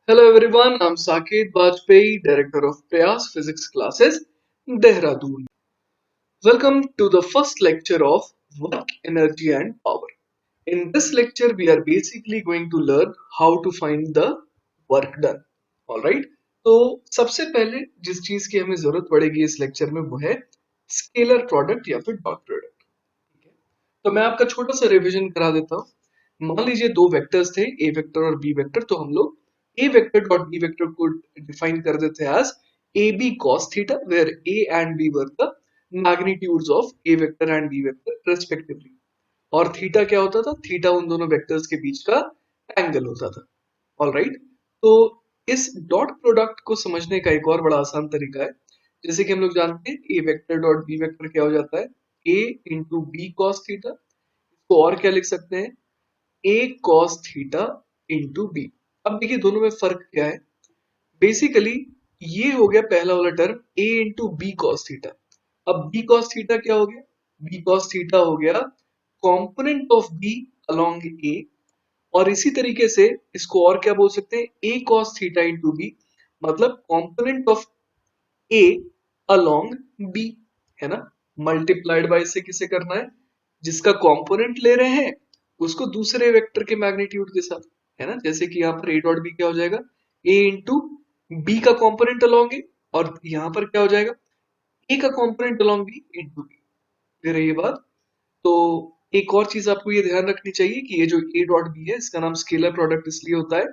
Hello everyone, I'm Saket Bajpayee, Director of Prayas Physics Classes, Dehradun. Welcome to the first lecture of Work, Energy and Power. In this lecture, we are basically going to learn how to find the work done. Alright? तो सबसे पहले जिस चीज की हमें जरूरत पड़ेगी इस लेक्चर में वो है स्केलर प्रोडक्ट या फिर डॉट प्रोडक्ट। तो मैं आपका छोटा सा रिवीजन करा देता हूँ। मान लीजिए दो वेक्टर्स थे ए वेक्टर और बी वेक्टर, तो हम लोग A vector dot B vector को डिफाइन कर देते हैं as A B cos theta, where A and B were the magnitudes of A vector and B vector respectively. और थीटा क्या होता था? थीटा उन दोनों वेक्टर्स के बीच का एंगल होता था। ऑलराइट, तो इस डॉट प्रोडक्ट को समझने का एक और बड़ा आसान तरीका है। जैसे कि हम लोग जानते हैं ए वेक्टर डॉट बी वेक्टर क्या हो जाता है? ए इंटू बी कॉस थीटा। इसको और क्या लिख सकते हैं? A cos theta into B. अब देखिए दोनों में फर्क क्या है। बेसिकली ये हो गया पहला वाला टर्म ए इंटू बी कॉस थीटा। अब बी कॉस थीटा क्या हो गया? बी कॉस थीटा हो गया component of B along A. और इसी तरीके से इसको और क्या बोल सकते हैं? A cos theta into B, मतलब component of A along B, है ना। मल्टीप्लाइड बाय से किसे करना है? जिसका कंपोनेंट ले रहे हैं उसको दूसरे वेक्टर के मैग्नीट्यूड के साथ, है ना। जैसे कि यहाँ पर ए डॉट बी क्या हो जाएगा? ए इंटू बी का कंपोनेंट अलोंग ए, और यहाँ पर क्या हो जाएगा? ए का component along B into B. फिर ये बात। तो एक और चीज आपको ये ध्यान रखनी चाहिए कि ये जो ए डॉट बी है इसका नाम स्केलर प्रोडक्ट इसलिए होता है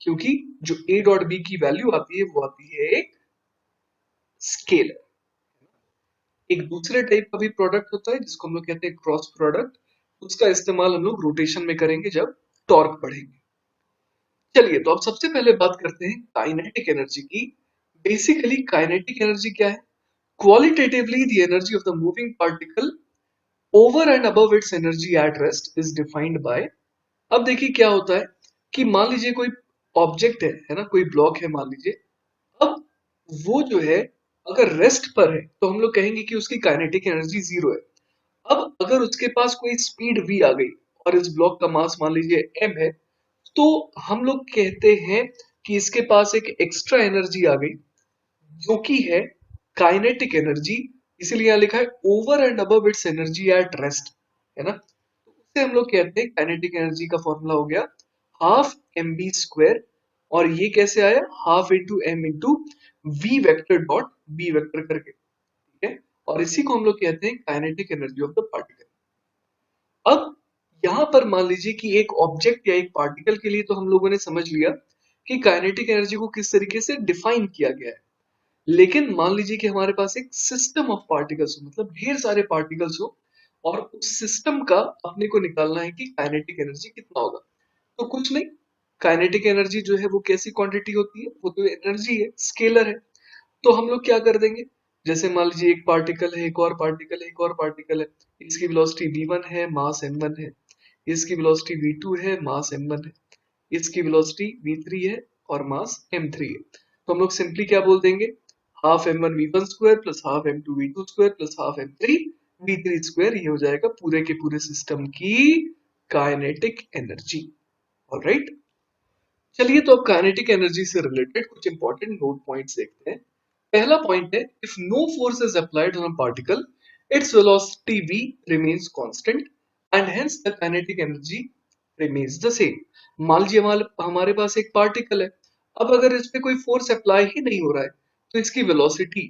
क्योंकि जो ए डॉट बी की वैल्यू आती है वो आती है एक स्केलर। एक दूसरे टाइप का भी प्रोडक्ट होता है जिसको हम लोग कहते हैं क्रॉस प्रोडक्ट। उसका इस्तेमाल हम लोग रोटेशन में करेंगे जब टॉर्क बढ़ेंगे। चलिए, तो अब सबसे पहले बात करते हैं काइनेटिक एनर्जी की। बेसिकली काइनेटिक एनर्जी क्या है? Qualitatively the energy of the moving particle over and above it's energy at rest is defined by. अब देखिए क्या होता है कि मान लीजिए कोई ऑब्जेक्ट है ना, कोई ब्लॉक है मान लीजिए। अब वो जो है अगर रेस्ट पर है तो हम लोग कहेंगे कि उसकी काइनेटिक एनर्जी जीरो है। अब अगर उसके पास कोई स्पीड v आ गई और इस ब्लॉक का मास मान लीजिए m है, तो हम लोग कहते हैं कि इसके पास एक एक्स्ट्रा एनर्जी आ गई जो कि है काइनेटिक एनर्जी। इसीलिए यहाँ लिखा है over and above it's energy at rest, है ना। तो उससे हम लोग कहते हैं काइनेटिक एनर्जी का फॉर्मूला हो गया हाफ एम बी स्क्वायर। और ये कैसे आया? Half into M into V vector dot B vector करके, ठीक है। और इसी को हम लोग कहते हैं kinetic energy of the particle. अब यहां पर मान लीजिए कि एक ऑब्जेक्ट या एक पार्टिकल के लिए तो हम लोगों ने समझ लिया कि काइनेटिक एनर्जी को किस तरीके से डिफाइन किया गया है। लेकिन मान लीजिए कि हमारे पास एक सिस्टम ऑफ पार्टिकल्स हो, मतलब ढेर सारे पार्टिकल्स हो, और उस सिस्टम का अपने को निकालना है कि काइनेटिक एनर्जी कितना होगा। तो कुछ नहीं, काइनेटिक एनर्जी जो है वो कैसी क्वांटिटी होती है? वो तो एनर्जी है, स्केलर है। तो हम लोग क्या कर देंगे? जैसे मान लीजिए एक पार्टिकल है, एक और पार्टिकल है, एक और पार्टिकल है। इसकी वेलोसिटी v1 है, मास m1 है। इसकी वेलोसिटी v2 है, मास m1 है। इसकी वेलोसिटी v3 है और मास m3 है। तो हम लोग सिंपली क्या बोल देंगे? Half m1 v1 square plus half m2 v2 square plus half m3 v3 square. ये हो जाएगा पूरे के पूरे सिस्टम की काइनेटिक एनर्जी। ऑलराइट, चलिए तो अब काइनेटिक एनर्जी से रिलेटेड कुछ इंपॉर्टेंट नोट पॉइंट्स देखते हैं। पहला पॉइंट है, if no force is applied on a particle its velocity v remains constant and hence the kinetic energy remains the same. मान लीजिए हमारे पास एक पार्टिकल है। अब अगर इस पे कोई फोर्स अप्लाई ही नहीं हो रहा है तो इसकी वेलोसिटी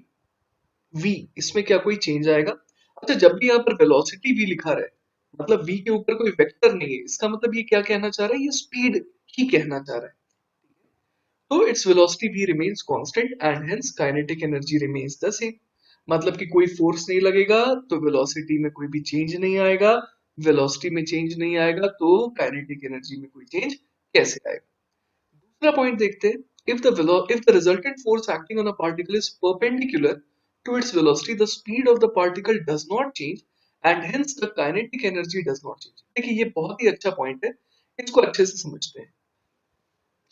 v, इसमें क्या कोई चेंज आएगा? अच्छा, जब भी यहाँ पर वेलोसिटी v लिखा रहा है मतलब v के ऊपर कोई वेक्टर नहीं है, इसका मतलब ये क्या कहना चाह रहा है? ये स्पीड ही कहना चाह रहा है। तो its velocity v remains constant and hence kinetic energy remains the same। मतलब कि कोई फोर्स नहीं लगेगा तो वेलोसिटी में कोई भी चेंज नहीं आएगा। वेलोसिटी में चेंज नहीं आएगा तो काइनेटिक एनर्जी में कोई चेंज कैसे आएगा? दूसरा पॉइंट देखते हैं, if the resultant force acting on a particle is perpendicular to its velocity the speed of the particle does not change and hence the kinetic energy does not change। देखिए ये बहुत ही अच्छा point है, इसको अच्छे से समझते हैं।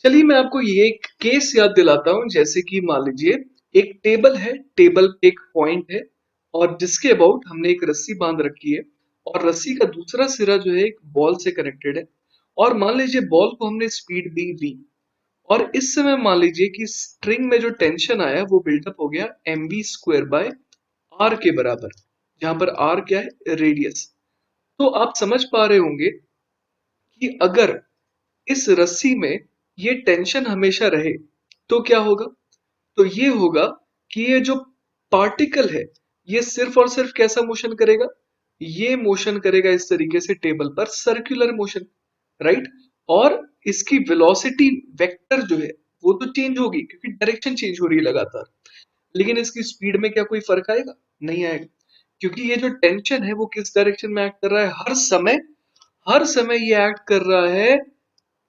चलिए मैं आपको ये एक केस याद दिलाता हूं। जैसे कि मान लीजिए एक टेबल है, टेबल पे एक पॉइंट है और जिसके अबाउट हमने एक रस्सी बांध रखी है और रस्सी का दूसरा सिरा जो है एक बॉल से कनेक्टेड है। और मान लीजिए बॉल को हमने स्पीड दी v। और इस समय मान लीजिए कि स्ट्रिंग में जो टेंशन आया वो बिल्डअप हो गया mv² बाय आर के बराबर, जहां पर आर क्या है, रेडियस। तो आप समझ पा रहे होंगे कि अगर इस रस्सी में ये टेंशन हमेशा रहे तो क्या होगा। तो ये होगा कि ये जो पार्टिकल है ये सिर्फ और सिर्फ कैसा मोशन करेगा, ये मोशन करेगा इस तरीके से टेबल पर, सर्कुलर मोशन, राइट। और इसकी वेलोसिटी वेक्टर जो है वो तो चेंज होगी क्योंकि डायरेक्शन चेंज हो रही है लगातार, लेकिन इसकी स्पीड में क्या कोई फर्क आएगा, नहीं आएगा, क्योंकि ये जो टेंशन है वो किस डायरेक्शन में एक्ट कर रहा है, हर समय ये एक्ट कर रहा है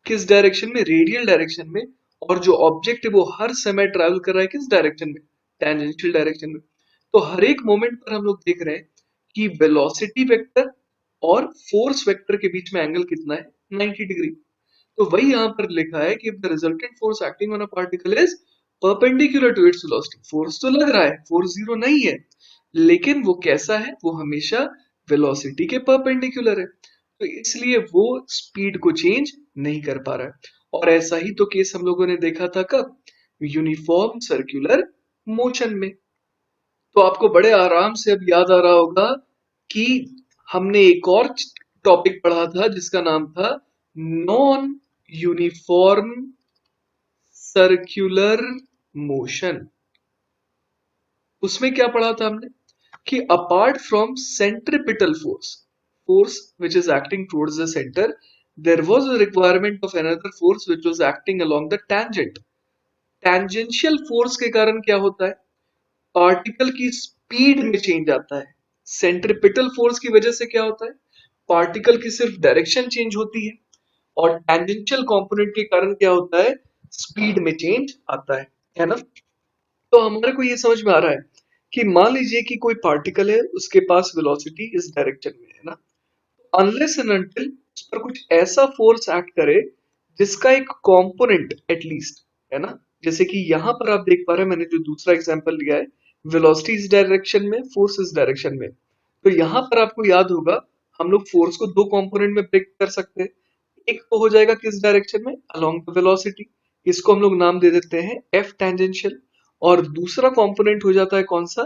किस डायरेक्शन में, रेडियल डायरेक्शन में। और जो ऑब्जेक्ट है वो हर समय ट्रैवल कर रहा है किस डायरेक्शन में, टेंजेंशियल डायरेक्शन में। तो हर एक मोमेंट पर हम लोग देख रहे हैं कि वेलोसिटी वेक्टर और फोर्स वेक्टर के बीच में एंगल कितना है, 90 डिग्री। तो वही यहाँ पर लिखा है कि the resultant force acting on a particle is perpendicular to its velocity. Force तो लग रहा है, फोर्स जीरो नहीं है, लेकिन वो कैसा है, वो हमेशा वेलोसिटी के परपेंडिकुलर है, तो इसलिए वो स्पीड को चेंज नहीं कर पा रहा है। और ऐसा ही तो केस हम लोगों ने देखा था कब, यूनिफॉर्म सर्कुलर मोशन में। तो आपको बड़े आराम से अब याद आ रहा होगा कि हमने एक और टॉपिक पढ़ा था जिसका नाम था नॉन यूनिफॉर्म सर्कुलर मोशन। उसमें क्या पढ़ा था हमने कि apart from centripetal force, force which is acting towards the center, there was a requirement of another force which was acting along the tangent। tangential force के कारण क्या होता है, पार्टिकल की स्पीड में चेंज आता है। सेंट्रिपिटल फोर्स की वजह से क्या होता है, पार्टिकल की सिर्फ डायरेक्शन चेंज होती है, और टेंजेंशियल कंपोनेंट के कारण क्या होता है, स्पीड में चेंज आता है ना। तो हमारे को ये समझ में आ रहा है कि मान लीजिए कि कोई पार्टिकल है, उसके पास वेलोसिटी इस डायरेक्शन में है ना, अनलेस एंड अनटिल उस पर कुछ ऐसा फोर्स एक्ट करे जिसका एक कंपोनेंट एटलीस्ट, है ना। जैसे कि यहाँ पर आप देख पा रहे हैं, मैंने जो दूसरा एग्जांपल लिया है, वेलोसिटी इस डायरेक्शन में, फोर्स इस डायरेक्शन में। तो यहाँ पर आपको याद होगा हम लोग फोर्स को दो कंपोनेंट में ब्रेक कर सकते हैं। एक तो हो जाएगा किस डायरेक्शन में, अलोंग द वेलोसिटी, इसको हम लोग नाम दे देते हैं एफ टेंजेंशियल। और दूसरा कंपोनेंट हो जाता है कौन सा,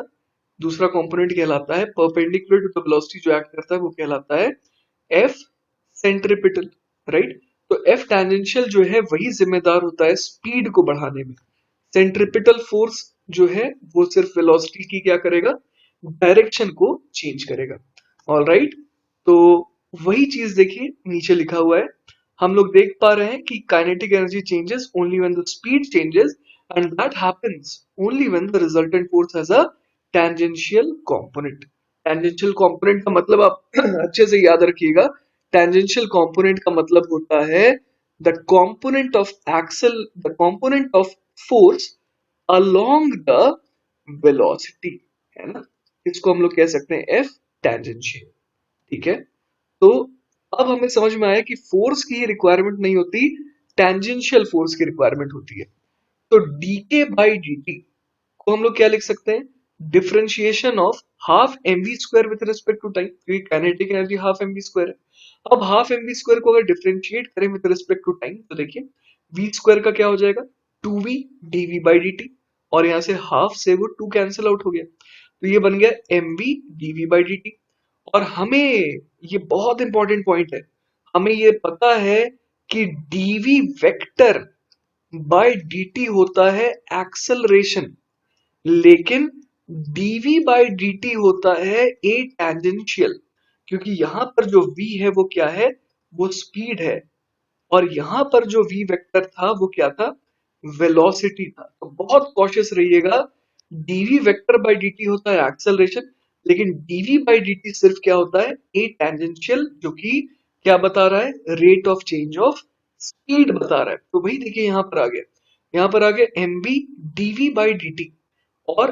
दूसरा कंपोनेंट कहलाता है परपेंडिकुलर टू द वेलोसिटी, जो एक्ट करता है वो कहलाता है एफ सेंट्रिपिटल, राइट। तो एफ टैंजेंशियल जो है वही जिम्मेदार होता है स्पीड को बढ़ाने में। सेंट्रिपिटल फोर्स जो है वो सिर्फ वेलोसिटी की क्या करेगा, डायरेक्शन को चेंज करेगा। ऑल राइट, तो वही चीज देखिए नीचे लिखा हुआ है, हम लोग देख पा रहे हैं कि kinetic energy changes only when the speed changes, and that happens only when the resultant force has a tangential component. Tangential component का मतलब आप अच्छे से याद रखिएगा, टेंजेंशियल कंपोनेंट का मतलब होता है the component of accel, the component of force along the velocity, है ना। इसको हम लोग कह सकते हैं एफ टेंजेंशियल, ठीक है। तो अब हमें समझ में आया कि फोर्स की ही रिक्वायरमेंट नहीं होती, टेंजेंशियल फोर्स की रिक्वायरमेंट होती है। तो डीके बाई dt को हम लोग क्या लिख सकते हैं, differentiation of half m v square with respect to time, क्योंकि kinetic energy half m v square है। अब हाफ एम वी स्क्वायर को अगर डिफरेंशिएट करें विद रिस्पेक्ट टू टाइम तो देखिए वी स्क्वायर का क्या हो जाएगा, 2v dv बाई dt, और यहां से हाफ से वो 2 कैंसिल आउट हो गया, तो ये बन गया mv dv बाई dt। और हमें ये बहुत इंपॉर्टेंट पॉइंट है, हमें ये पता है कि dv वेक्टर बाय dt होता है एक्सेलरेशन, लेकिन dv बाय dt होता है ए टेंजेंशियल, क्योंकि यहां पर जो v है वो क्या है, वो स्पीड है, और यहां पर जो v वेक्टर था वो क्या था, वेलोसिटी था। तो बहुत कॉशियस रहिएगा, dv वेक्टर बाय dt होता है एक्सेलरेशन, लेकिन dv बाय dt सिर्फ क्या होता है, ए टेंजेंशियल, जो कि क्या बता रहा है, rate of change of speed बता रहा है। तो वही देखिए यहाँ पर आ गया, यहाँ पर आ गया mv dv बाई dt, और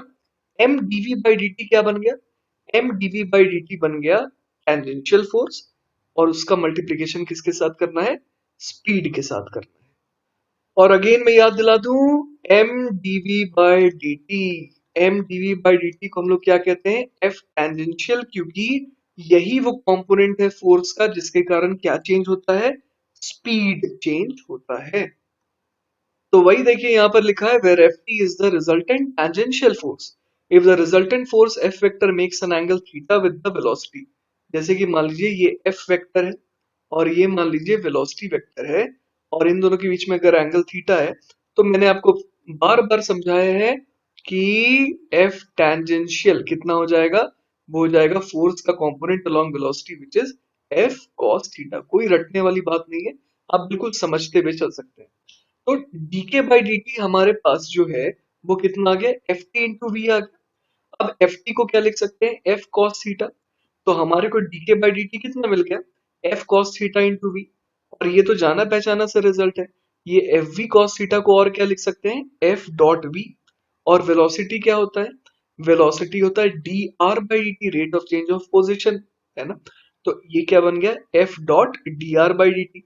m dv बाई dt क्या बन गया, m dv बाई dt बन गया टेंजेंशियल फोर्स, और उसका मल्टीप्लीकेशन किसके साथ करना है, स्पीड के साथ करना है। और अगेन मैं याद दिला दूं, m dv by dt, m dv by dt को हम लोग क्या कहते हैं, f टेंजेंशियल, क्योंकि यही वो कंपोनेंट है फोर्स का जिसके कारण क्या चेंज होता है, स्पीड चेंज होता है। तो वही देखिए यहाँ पर लिखा है where Ft is the resultant tangential force if the resultant force F vector makes an angle theta with the velocity। जैसे कि मान लीजिए ये F वेक्टर है और ये मान लीजिए वेलोसिटी वेक्टर है और इन दोनों के बीच में अगर एंगल थीटा है तो मैंने आपको बार बार समझाया है कि F टेंजेंशियल कितना हो जाएगा, वो हो जाएगा फोर्स का component along velocity which is F cos theta. कोई रटने वाली बात नहीं है, आप बिल्कुल समझते हुए चल सकते हैं। तो dk बाई dt हमारे पास जो है वो कितना आ गया, एफ टी इंटू वी आ गया। अब एफ टी को क्या लिख सकते हैं, एफ कॉस थीटा। तो हमारे को dk बाई dt कितना मिल गया, F cos theta into V. और ये तो जाना पहचाना सा रिजल्ट है। ये एफ वी कॉस थीटा को और क्या लिख सकते हैं, एफ डॉट वी। और वेलोसिटी क्या होता है, वेलोसिटी होता है D R by D T, rate of change of position, है ना। तो ये क्या बन गया, F dot D R by D T.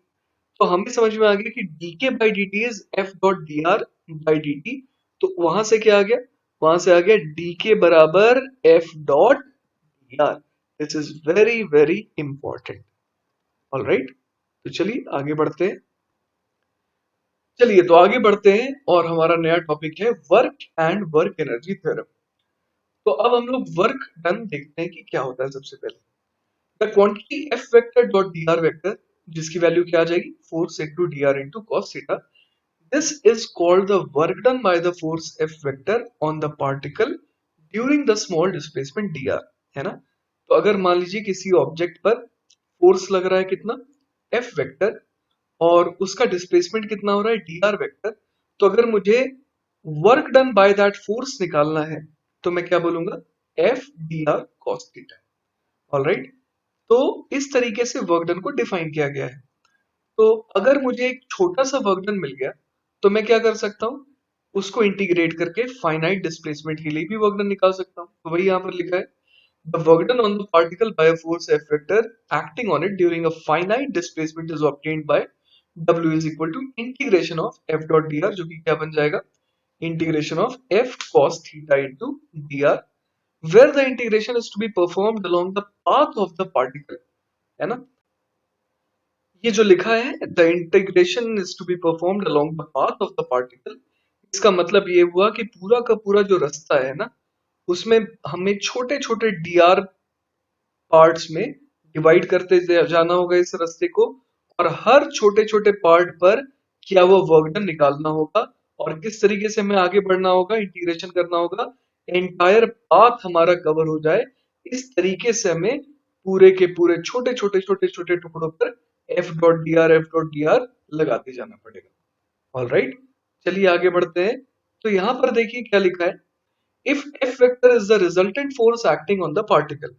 तो हमें समझ में आ गया कि dk by D T is F dot D R by D T. तो वहां से क्या आ गया, वहां से आ गया dk बराबर F dot D R. This is very very important. All right, तो चलिए आगे बढ़ते हैं। चलिए तो आगे बढ़ते हैं और हमारा नया टॉपिक है work and work energy theorem. तो अब हम लोग वर्क डन देखते हैं कि क्या होता है। सबसे पहले the quantity F vector dot D R vector, जिसकी वैल्यू क्या आ जाएगी, force into D are into cos theta. This is called the work done by the force F vector on the particle during the small displacement D R, है ना। तो अगर मान लीजिए किसी ऑब्जेक्ट पर फोर्स लग रहा है कितना, एफ वेक्टर, और उसका डिस्प्लेसमेंट कितना हो रहा है, डी आर वेक्टर। तो अगर मुझे work done by that force निकालना है तो मैं क्या बोलूंगा, F D R cos theta. Alright, तो इस तरीके से वर्क डन को डिफाइन किया गया है। तो अगर मुझे एक छोटा सा वर्क डन मिल गया तो मैं क्या कर सकता हूँ, उसको इंटीग्रेट करके फाइनाइट डिस्प्लेसमेंट के लिए भी वर्क डन निकाल सकता हूँ। तो वही यहाँ पर लिखा है, the work done on the particle by a force F vector acting on it during a finite displacement is obtained by W is equal to integration of F dot D R, जो कि क्या बन जाएगा, integration of F cos theta into D R, where the integration is to be performed along the path of the particle, है ना। ये जो लिखा है the integration is to be performed along the path of the particle, इसका मतलब ये हुआ कि पूरा का पूरा जो रास्ता है ना, उसमें हमें छोटे छोटे डी आर पार्ट्स में डिवाइड करते जाना होगा इस रास्ते को। और हर छोटे छोटे पार्ट पर क्या वो वर्क डन निकालना होगा और किस तरीके से हमें आगे बढ़ना होगा, इंटीग्रेशन करना होगा, एंटायर पाथ हमारा कवर हो जाए। इस तरीके से हमें पूरे के पूरे छोटे छोटे छोटे छोटे टुकड़ों पर F dot D R, F dot D R लगाते जाना पड़ेगा। ऑल राइट, चलिए आगे बढ़ते हैं। तो यहाँ पर देखिए क्या लिखा है, if F vector is the resultant force acting on the particle.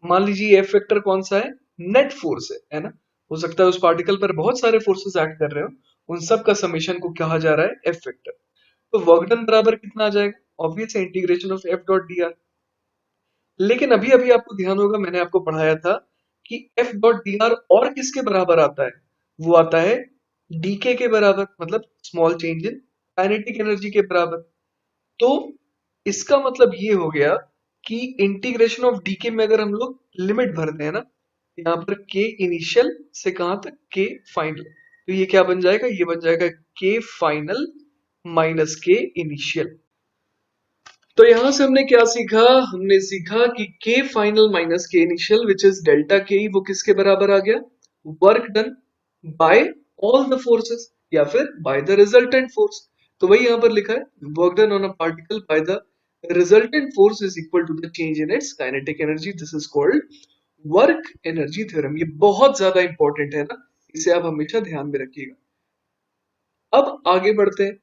मान लीजिए एफ वेक्टर कौन सा है, नेट फोर्स है ना। हो सकता है उस पार्टिकल पर बहुत सारे फोर्सेस एक्ट कर रहे हो, उन सब का समेशन को कहा जा रहा है एफ वेक्टर। तो वर्क डन बराबर कितना आ जाएगा, ऑब्वियस है integration of F dot D R. लेकिन अभी अभी आपको ध्यान होगा, मैंने आपको पढ़ाया था कि एफ डॉट डी आर और किसके बराबर आता है, वो आता है डीके के बराबर, मतलब small change in kinetic energy के बराबर। तो इसका मतलब ये हो गया कि इंटीग्रेशन ऑफ डीके में अगर हम लोग लिमिट भरते हैं ना, यहाँ पर के इनिशियल से कहां तक, के फाइनल, तो ये क्या बन जाएगा, ये बन जाएगा के फाइनल माइनस के इनिशियल। तो यहां से हमने क्या सीखा, हमने सीखा कि के फाइनल माइनस के इनिशियल विच इज डेल्टा के, वो किसके बराबर आ गया, work done by all the forces या फिर बाय द रिजल्टेंट फोर्स। तो वही यहां पर लिखा है, work done on a particle by the resultant force is equal to the change in its kinetic energy. This is called work energy theorem. ये बहुत ज्यादा इंपॉर्टेंट है ना, इसे आप हमेशा ध्यान में रखिएगा। अब आगे बढ़ते हैं।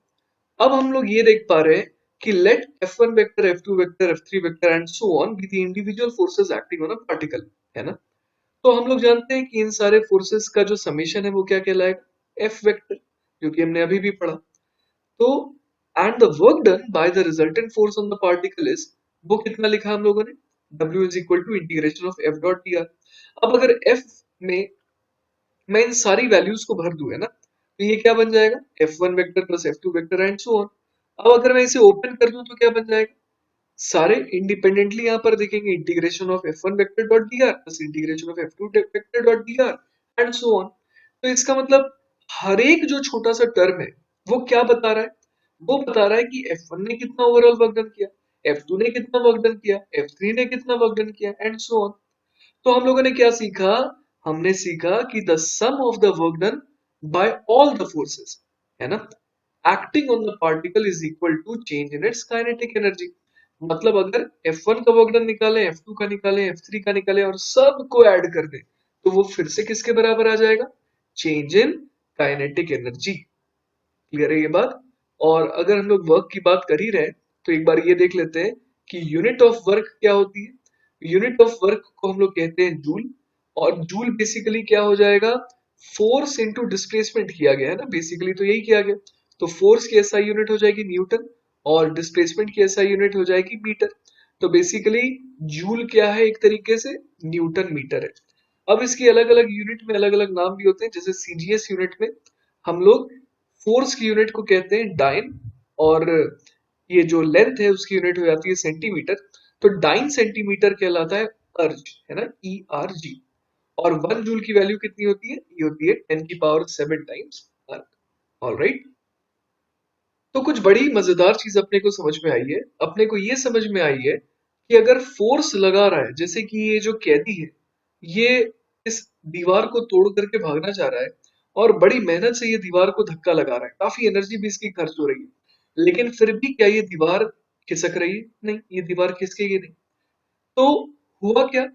अब हम लोग ये देख पा रहे हैं कि let F1 vector, F2 vector, F3 vector and so on be the individual forces acting on a particle, है ना। तो हम लोग जानते हैं कि इन सारे फोर्सेस का जो समेशन है वो क्या कहलाएगा, F वेक्टर, जो कि हमने अभी भी पढ़ा। तो and the work done by the resultant force on the particle is, वो कितना लिखा हम लोगों ने, W is equal to integration of F dot D r. अब अगर F में मैं इन सारी वैल्यूज को भर दूं, है ना, तो ये क्या बन जाएगा, F1 vector plus F2 vector and so on. अब अगर मैं इसे ओपन कर दूं तो क्या बन जाएगा, सारे इंडिपेंडेंटली यहाँ पर देखेंगे, integration of F1 vector dot dr plus integration of F2 vector dot dr and so on. तो इसका मतलब हर एक जो छोटा सा टर्म है वो क्या बता रहा है? वो बता रहा है कि F1 ने कितना ओवरऑल वर्क डन किया, F2 ने कितना वर्क डन किया, F3 ने कितना वर्क डन किया एंड सो ऑन। तो हम लोगों ने क्या सीखा? हमने सीखा कि the sum of the work done by all the forces, है ना, acting on the particle is equal to change in its kinetic energy. मतलब अगर F1 का वर्क डन निकाले, F2 का निकाले, F3 का निकाले और सबको ऐड कर दे, तो वो फिर से किसके बराबर आ जाएगा? Change in kinetic energy. Clear है ये बात? और अगर हम लोग वर्क की बात कर ही रहे हैं, तो एक बार ये देख लेते हैं कि यूनिट ऑफ वर्क क्या होती है। यूनिट ऑफ वर्क को हम लोग कहते हैं जूल, और जूल बेसिकली क्या हो जाएगा? फोर्स इनटू डिस्प्लेसमेंट किया गया है ना, बेसिकली तो यही किया गया। तो फोर्स की एसआई यूनिट हो जाएगी न्यूटन, और डिस्प्लेसमेंट की एसआई यूनिट हो जाएगी मीटर। तो बेसिकली जूल क्या है? एक तरीके से न्यूटन मीटर है। अब इसकी अलग अलग यूनिट में अलग अलग नाम भी होते हैं, जैसे सीजीएस यूनिट में हम लोग फोर्स की यूनिट को कहते हैं डाइन, और ये जो लेंथ है उसकी यूनिट हो जाती है सेंटीमीटर। तो डाइन सेंटीमीटर कहलाता है अर्ज, है ना, ERG। और 1 जूल की वैल्यू कितनी होती है? ये होती है 10⁷ टाइम्स अर्थ। ऑलराइट, तो कुछ बड़ी मजेदार चीज अपने को समझ में आई है। अपने को ये समझ में आई है कि अगर फोर्स लगा रहा है, जैसे कि ये जो कैदी है, ये इस दीवार को तोड़ करके भागना चाह रहा है, और बड़ी मेहनत से ये दीवार को धक्का लगा रहा है, काफी एनर्जी भी इसकी खर्च हो रही है, लेकिन फिर भी क्या ये दीवार खिसक रही है? नहीं, ये दीवार खिसकेगी नहीं। तो हुआ क्या?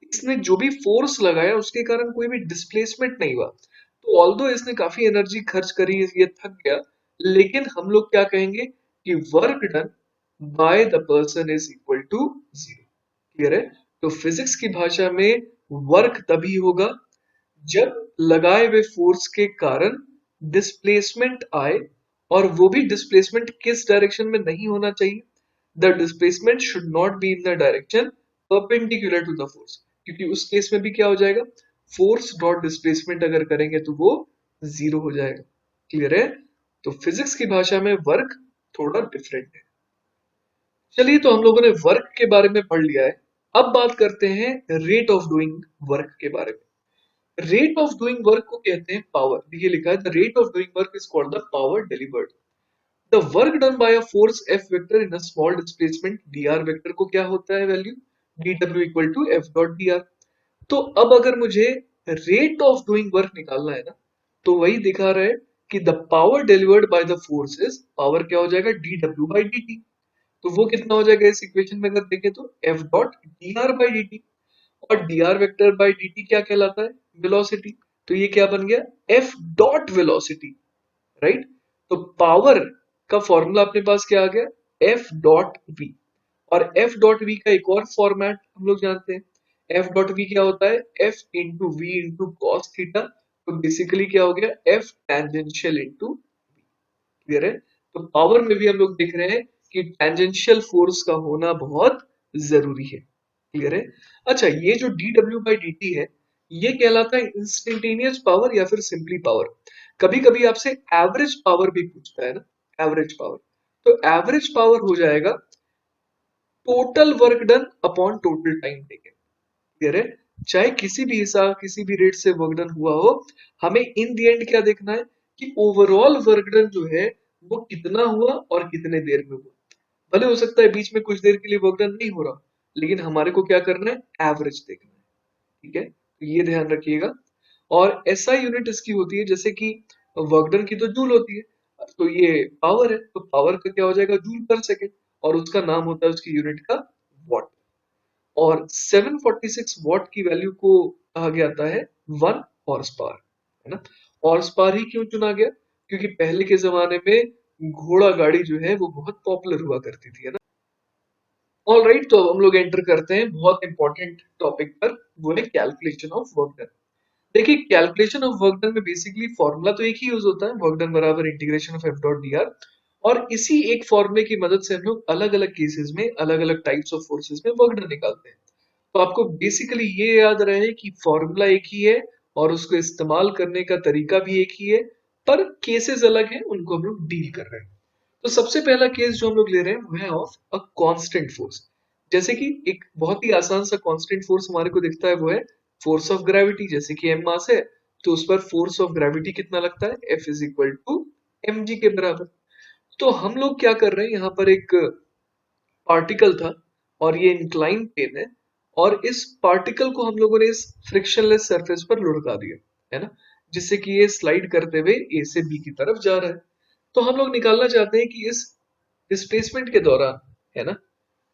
इसने जो भी फोर्स लगाया उसके कारण कोई भी डिस्प्लेसमेंट नहीं हुआ। तो ऑल्दो इसने काफी एनर्जी खर्च करी, ये थक गया, लेकिन हम लोग क्या कहेंगे कि work done by the person is equal to zero. Clear है? तो फिजिक्स की भाषा में वर्क तभी होगा जब लगाए हुए फोर्स के कारण डिस्प्लेसमेंट आए, और वो भी डिस्प्लेसमेंट किस डायरेक्शन में नहीं होना चाहिए? The displacement should not be in the direction perpendicular to the force, क्योंकि उस केस में भी क्या हो जाएगा? फोर्स डॉट डिस्प्लेसमेंट अगर करेंगे तो वो जीरो हो जाएगा। क्लियर है? तो फिजिक्स की भाषा में वर्क थोड़ा डिफरेंट है। चलिए, तो हम लोगों ने वर्क के बारे में पढ़ लिया है। अब बात करते हैं रेट ऑफ डूइंग वर्क के बारे में। रेट ऑफ डूइंग वर्क को कहते हैं पावर। ये लिखा है, the rate of doing work is called the power delivered. The work done by a force F vector in a small displacement dr vector को क्या होता है value? dw equal to F dot dr। तो अब अगर मुझे rate of doing work निकालना है ना, तो वही दिखा रहा है कि the power delivered by the force is, power क्या हो जाएगा? dw by dt। तो वो कितना हो जाएगा इस इक्वेशन में अगर देखें तो? F dot dr by dt। और dr वेक्टर बाई dt क्या कहलाता है? वेलोसिटी। तो ये क्या बन गया? F dot velocity. राइट? तो पावर का फॉर्मूला अपने पास क्या आ गया? F dot v. और F डॉट वी का एक और फॉर्मेट हम लोग जानते हैं। F डॉट वी क्या होता है? F into v into cos theta. तो बेसिकली क्या हो गया? F tangential into. क्लियर है? तो पावर में भी हम लोग देख रहे हैं कि टेंजेंशियल फोर्स का होना बहुत जरूरी है। क्लियर है? अच्छा, ये जो dw बाई dt है, ये कहलाता है इंस्टेंटेनियस पावर या फिर सिंपली पावर। कभी कभी आपसे एवरेज पावर भी पूछता है ना, एवरेज पावर। तो एवरेज पावर हो जाएगा total work done upon total time taken. Clear है? चाहे किसी भी हिसाब किसी भी रेट से वर्क डन हुआ हो, हमें इन दी एंड क्या देखना है कि ओवरऑल वर्क डन जो है वो कितना हुआ और कितने देर में हुआ। भले हो सकता है बीच में कुछ देर के लिए वर्क डन नहीं हो रहा, लेकिन हमारे को क्या करना है? एवरेज देखना है। ठीक है, तो ये ध्यान रखिएगा। और एसआई यूनिट इसकी होती है, जैसे कि वर्क डन की तो जूल होती है, तो ये पावर है, तो पावर का क्या हो जाएगा? जूल पर सेकेंड। और उसका नाम होता है उसकी यूनिट का वॉट। और 746 वॉट की वैल्यू को कहा जाता है 1 हॉर्स पावर, है ना। हॉर्स पावर ही क्यों चुना गया? क्योंकि पहले के जमाने में घोड़ा गाड़ी जो है वो बहुत पॉपुलर हुआ करती थी, है ना। ऑल राइट, तो हम लोग एंटर करते हैं बहुत इंपॉर्टेंट टॉपिक पर, वो है कैलकुलेशन ऑफ वर्क डन। देखिए, कैलकुलेशन ऑफ वर्क डन में बेसिकली फॉर्मूला तो एक ही यूज होता है, वर्क डन बराबर integration of F dot D R. और इसी एक फॉर्मूले की मदद से हम लोग अलग अलग केसेस में अलग अलग टाइप्स ऑफ फोर्सेस में वर्क डन निकालते हैं। तो आपको बेसिकली ये याद रहे कि फॉर्मूला एक ही है और उसको इस्तेमाल करने का तरीका भी एक ही है, पर केसेस अलग हैं, उनको हम लोग डील कर रहे हैं। तो सबसे पहला केस जो हम लोग ले रहे हैं वो है ऑफ अ कांस्टेंट फोर्स। जैसे कि एक बहुत ही आसान सा कांस्टेंट फोर्स हमारे को दिखता है, वो है फोर्स ऑफ ग्रेविटी। जैसे कि m मास है, तो उस पर फोर्स ऑफ ग्रेविटी कितना लगता है? F is equal to mg के बराबर। तो हम लोग क्या कर रहे हैं, यहाँ पर एक पार्टिकल था और ये इंक्लाइन प्लेन है, और इस पार्टिकल को हम लोगों ने इस फ्रिक्शनलेस सरफेस पर लुढ़का दिया है ना, जिससे कि ये स्लाइड करते हुए ए से बी की तरफ जा रहा है। तो हम लोग निकालना चाहते हैं कि इस डिस्प्लेसमेंट के दौरान है ना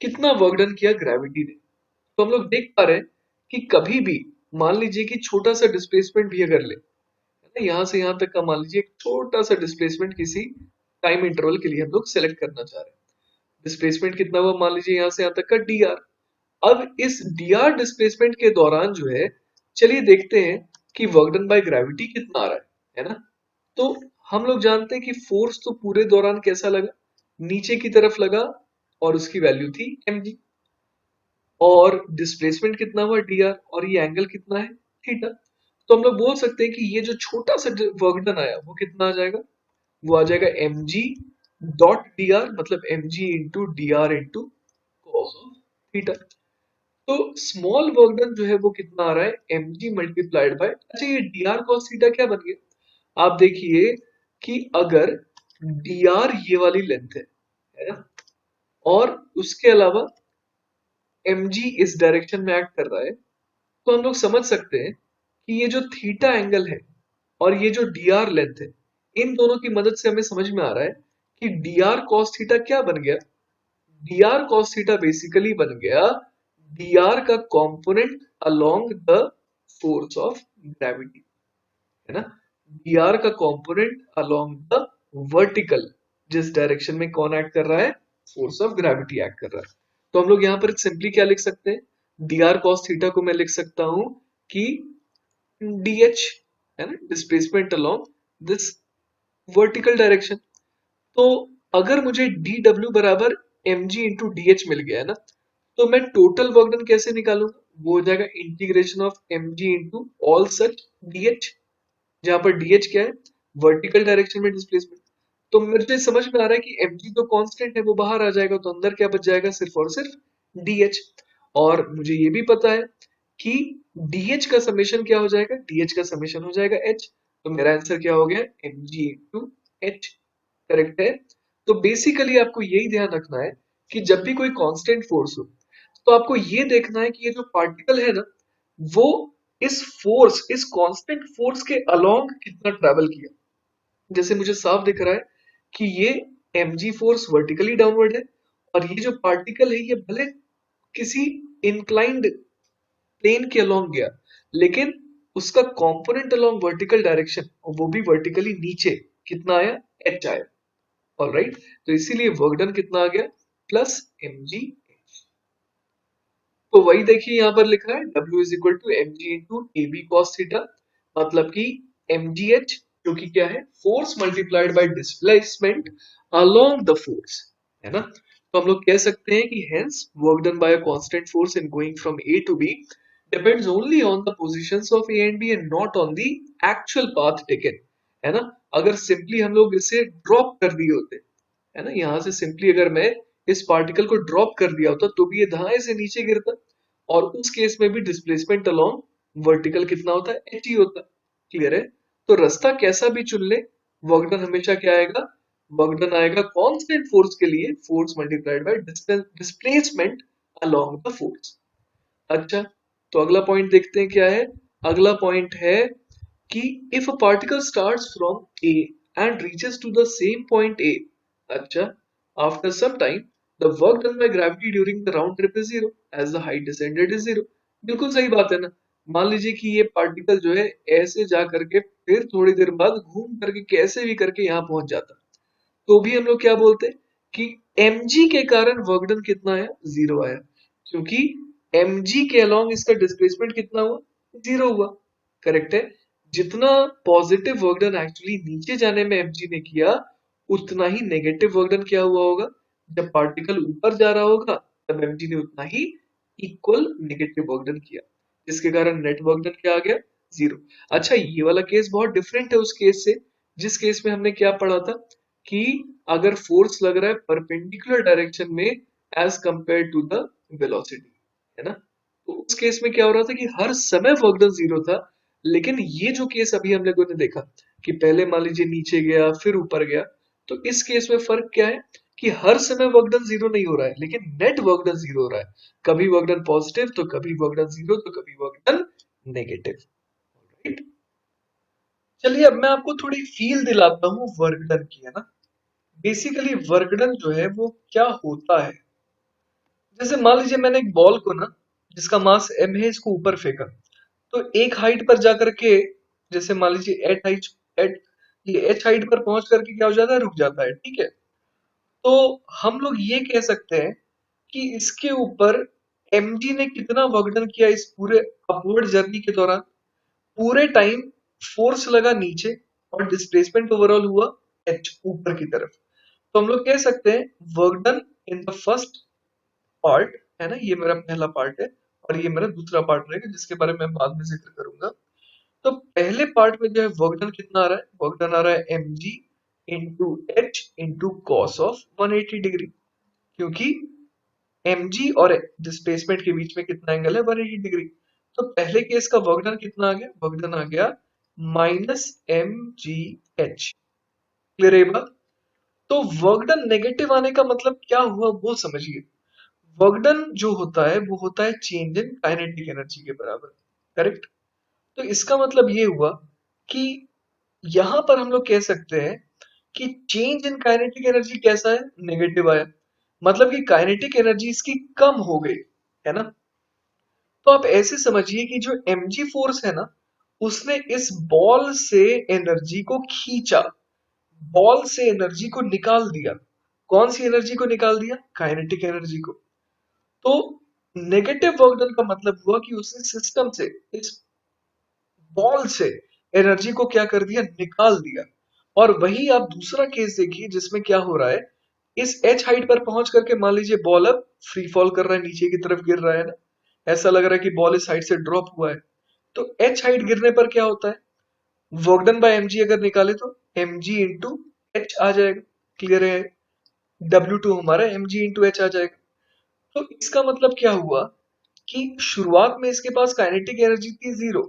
कितना वर्क डन किया ग्रेविटी ने। तो हम लोग देख पा रहे हैं कि कभी भी मान लीजिए कि छोटा सा डिस्प्लेसमेंट भी अगर ले, है ना, यहाँ से यहाँ तक का मान लीजिए एक छोटा सा डिस्प्लेसमेंट किसी टाइम इंटरवल के लिए हम लोग सेलेक्ट करना चाह रहे हैं। डिस्प्लेसमेंट कितना हुआ, मान लीजिए यहाँ से यहाँ तक का dr। अब इस dr डिस्प्लेसमेंट के दौरान जो है, चलिए देखते हैं कि वर्क डन बाय ग्रेविटी कितना आ रहा है ना। तो हम लोग जानते हैं कि फोर्स तो पूरे दौरान कैसा लगा, नीचे की तरफ लगा, और उसकी वैल्यू थी mg। और डिस्प्लेसमेंट कितना हुआ dr, और ये एंगल कितना है थीटा। तो हम लोग बोल सकते हैं कि ये जो छोटा सा वर्क डन आया वो कितना आ जाएगा, वो आ जाएगा mg डॉट dr, मतलब mg into dr into cos of theta. तो स्मॉल वर्क डन जो है वो कितना आ रहा है, mg मल्टीप्लाइड बाय, अच्छा ये dr cos थीटा क्या बन गया, आप देखिए कि अगर dr ये वाली लेंथ है ना, और उसके अलावा mg इस डायरेक्शन में एक्ट कर रहा है, तो हम लोग समझ सकते हैं कि ये जो थीटा एंगल है और ये जो dr लेंथ है, इन दोनों की मदद से हमें समझ में आ रहा है कि dr cos थीटा क्या बन गया, dr cos थीटा बेसिकली बन गया dr का component along the force of gravity, है ना। dr का कंपोनेंट अलोंग द वर्टिकल, जिस डायरेक्शन में कौन एक्ट कर रहा है, फोर्स ऑफ ग्रेविटी एक्ट कर रहा है। तो हम लोग यहाँ पर सिंपली क्या लिख सकते हैं, dr cos थीटा को मैं लिख सकता हूं कि dh, है ना, displacement along this vertical direction. तो अगर मुझे dw बराबर mg इंटू डी मिल गया है ना, तो मैं टोटल वर्क डन कैसे निकालूंगा, वो हो जाएगा integration of mg into all such dh, जहां पर dh क्या है, वर्टिकल डायरेक्शन में डिस्प्लेसमेंट। तो मुझे समझ में आ रहा है कि mg तो कांस्टेंट है, वो बाहर आ जाएगा, तो अंदर क्या बच जाएगा, सिर्फ और सिर्फ dh। और मुझे ये भी पता है कि dh का समेशन क्या हो जाएगा, dh का समेशन हो जाएगा h। तो मेरा आंसर क्या हो गया, mg इंटू h, करेक्ट है। तो बेसिकली आपको यही ध्यान रखना है कि जब भी कोई कांस्टेंट फोर्स हो, तो आपको ये देखना है कि ये जो पार्टिकल है ना, वो इस कांस्टेंट फोर्स के अलोंग कितना ट्रेवल किया। जैसे मुझे साफ दिख रहा है कि ये mg फोर्स वर्टिकली डाउनवर्ड है, और ये जो पार्टिकल है ये भले किसी इंक्लाइंड प्लेन के अलोंग गया, लेकिन उसका कंपोनेंट अलोंग वर्टिकल डायरेक्शन, और वो भी वर्टिकली नीचे, कितना आया, h आया। ऑलराइट, तो इसीलिए वर्क डन कितना आ गया, प्लस mg। तो वही देखिए यहाँ पर लिखा है W is equal to m g into A B cos theta, मतलब कि mgh जो कि क्या है, force multiplied by displacement along the force, है ना। तो हम लोग कह सकते हैं कि hence work done by a constant force in going from A to B depends only on the positions of A and B and not on the actual path taken, है ना। अगर सिंपली हम लोग इसे ड्रॉप कर दिए होते, है ना, यहाँ से सिंपली अगर मैं इस पार्टिकल को ड्रॉप कर दिया होता, तो भी ये धाए से नीचे गिरता, और उस केस में भी डिस्प्लेसमेंट अलोंग वर्टिकल कितना होता है, एच ही होता। क्लियर है। तो रास्ता कैसा भी चुन ले, वर्क डन हमेशा क्या आएगा, वर्क डन आएगा कांस्टेंट फोर्स के लिए force multiplied by displacement along the force. अच्छा, तो अगला पॉइंट देखते हैं क्या है। अगला पॉइंट है कि if a particle starts from A and reaches to the same point A, अच्छा, after some time the work done by gravity during the round trip is zero as the height descended is zero। बिल्कुल सही बात है ना। मान लीजिए कि ये पार्टिकल जो है ऐसे जा करके फिर थोड़ी देर बाद घूम करके कैसे भी करके यहाँ पहुंच जाता, तो भी हम लोग क्या बोलते हैं कि mg के कारण वर्क डन कितना आया, जीरो आया, क्योंकि mg के अलोंग इसका डिस्प्लेसमेंट कितना हुआ, जीरो हुआ। करेक्ट है। जितना पॉजिटिव वर्क डन एक्चुअली नीचे जाने में mg ने किया, उतना ही नेगेटिव वर्क डन क्या हुआ होगा, जब पार्टिकल ऊपर जा रहा होगा तब mg ने उतना ही इक्वल नेगेटिव वर्क डन किया, जिसके कारण नेट वर्क डन क्या आ गया, जीरो। अच्छा, ये वाला केस बहुत डिफरेंट है उस केस से, जिस केस में हमने क्या पढ़ा था कि अगर फोर्स लग रहा है परपेंडिकुलर डायरेक्शन में as compare to the velocity, है ना। तो उस केस में क्या हो रहा था कि हर समय वर्क डन जीरो था। लेकिन ये जो केस अभी हम लोगों ने देखा, कि पहले मान लीजिए नीचे गया फिर ऊपर गया। तो इस केस में फर्क क्या है कि हर समय वर्क डन जीरो नहीं हो रहा है, लेकिन नेट वर्क डन जीरो हो रहा है। कभी वर्क डन पॉजिटिव तो कभी वर्क डन जीरो तो कभी वर्क डन नेगेटिव। राइट। चलिए अब मैं आपको थोड़ी फील दिलाता हूँ वर्क डन की, है ना। बेसिकली वर्क डन जो है वो क्या होता है, जैसे मान लीजिए मैंने एक बॉल को ना, जिसका मास m है, इसको ऊपर फेंका। तो एक हाइट पर जाकर के, जैसे मान लीजिए एट ये h हाइट पर पहुंच करके क्या हो जाता है, रुक जाता है, ठीक है। तो हम लोग ये कह सकते हैं कि इसके ऊपर mg ने कितना वर्क डन किया इस पूरे अपवर्ड जर्नी के दौरान। पूरे टाइम फोर्स लगा नीचे और डिस्प्लेसमेंट ओवरऑल हुआ h ऊपर की तरफ। तो हम लोग कह सकते हैं work done in the first part, है ना, ये मेरा पहला पार्ट है और ये मेरा दूसरा पार्ट रहेगा जिसके बारे में मैं बाद में जिक्र करूंगा। तो पहले पार्ट में जो है वर्क डन कितना आ रहा है, वर्क डन आ रहा है mg into H into cos of 180 degree, क्योंकि mg और डिस्प्लेसमेंट के बीच में कितना एंगल है, 180 डिग्री। तो पहले केस का वर्क डन कितना आ गया, वर्क डन आ गया minus m g h. Clear है ये बात। तो वर्क डन नेगेटिव आने का मतलब क्या हुआ वो समझिए। वर्क डन जो होता है वो होता है चेंज इन काइनेटिक एनर्जी के बराबर। करेक्ट। तो इसका मतलब ये हुआ कि यहां पर हम लोग कह सकते हैं कि चेंज इन काइनेटिक एनर्जी कैसा है, नेगेटिव आया। मतलब कि काइनेटिक एनर्जी इसकी कम हो गई, है ना। तो आप ऐसे समझिए कि जो mg फोर्स है ना, उसने इस बॉल से एनर्जी को खींचा, बॉल से एनर्जी को निकाल दिया। कौन सी एनर्जी को निकाल दिया, काइनेटिक एनर्जी को। तो नेगेटिव वर्क डन का मतलब हुआ कि उसने सिस्टम से, इस बॉल से एनर्जी को क्या कर दिया, निकाल दिया। और वही आप दूसरा केस देखिए जिसमें क्या हो रहा है, इस एच हाइट पर पहुंच करके मान लीजिए बॉल अब फ्री फॉल कर रहा है, नीचे की तरफ गिर रहा है ना। ऐसा लग रहा है कि बॉल इस हाइट से ड्रॉप हुआ है। तो एच हाइट गिरने पर क्या होता है, वर्क डन बाय एमजी अगर निकाले तो mg इंटू एच आ जाएगा। क्लियर है। W2 हमारा mg इंटू एच आ जाएगा। तो इसका मतलब क्या हुआ कि शुरुआत में इसके पास काइनेटिक एनर्जी थी जीरो,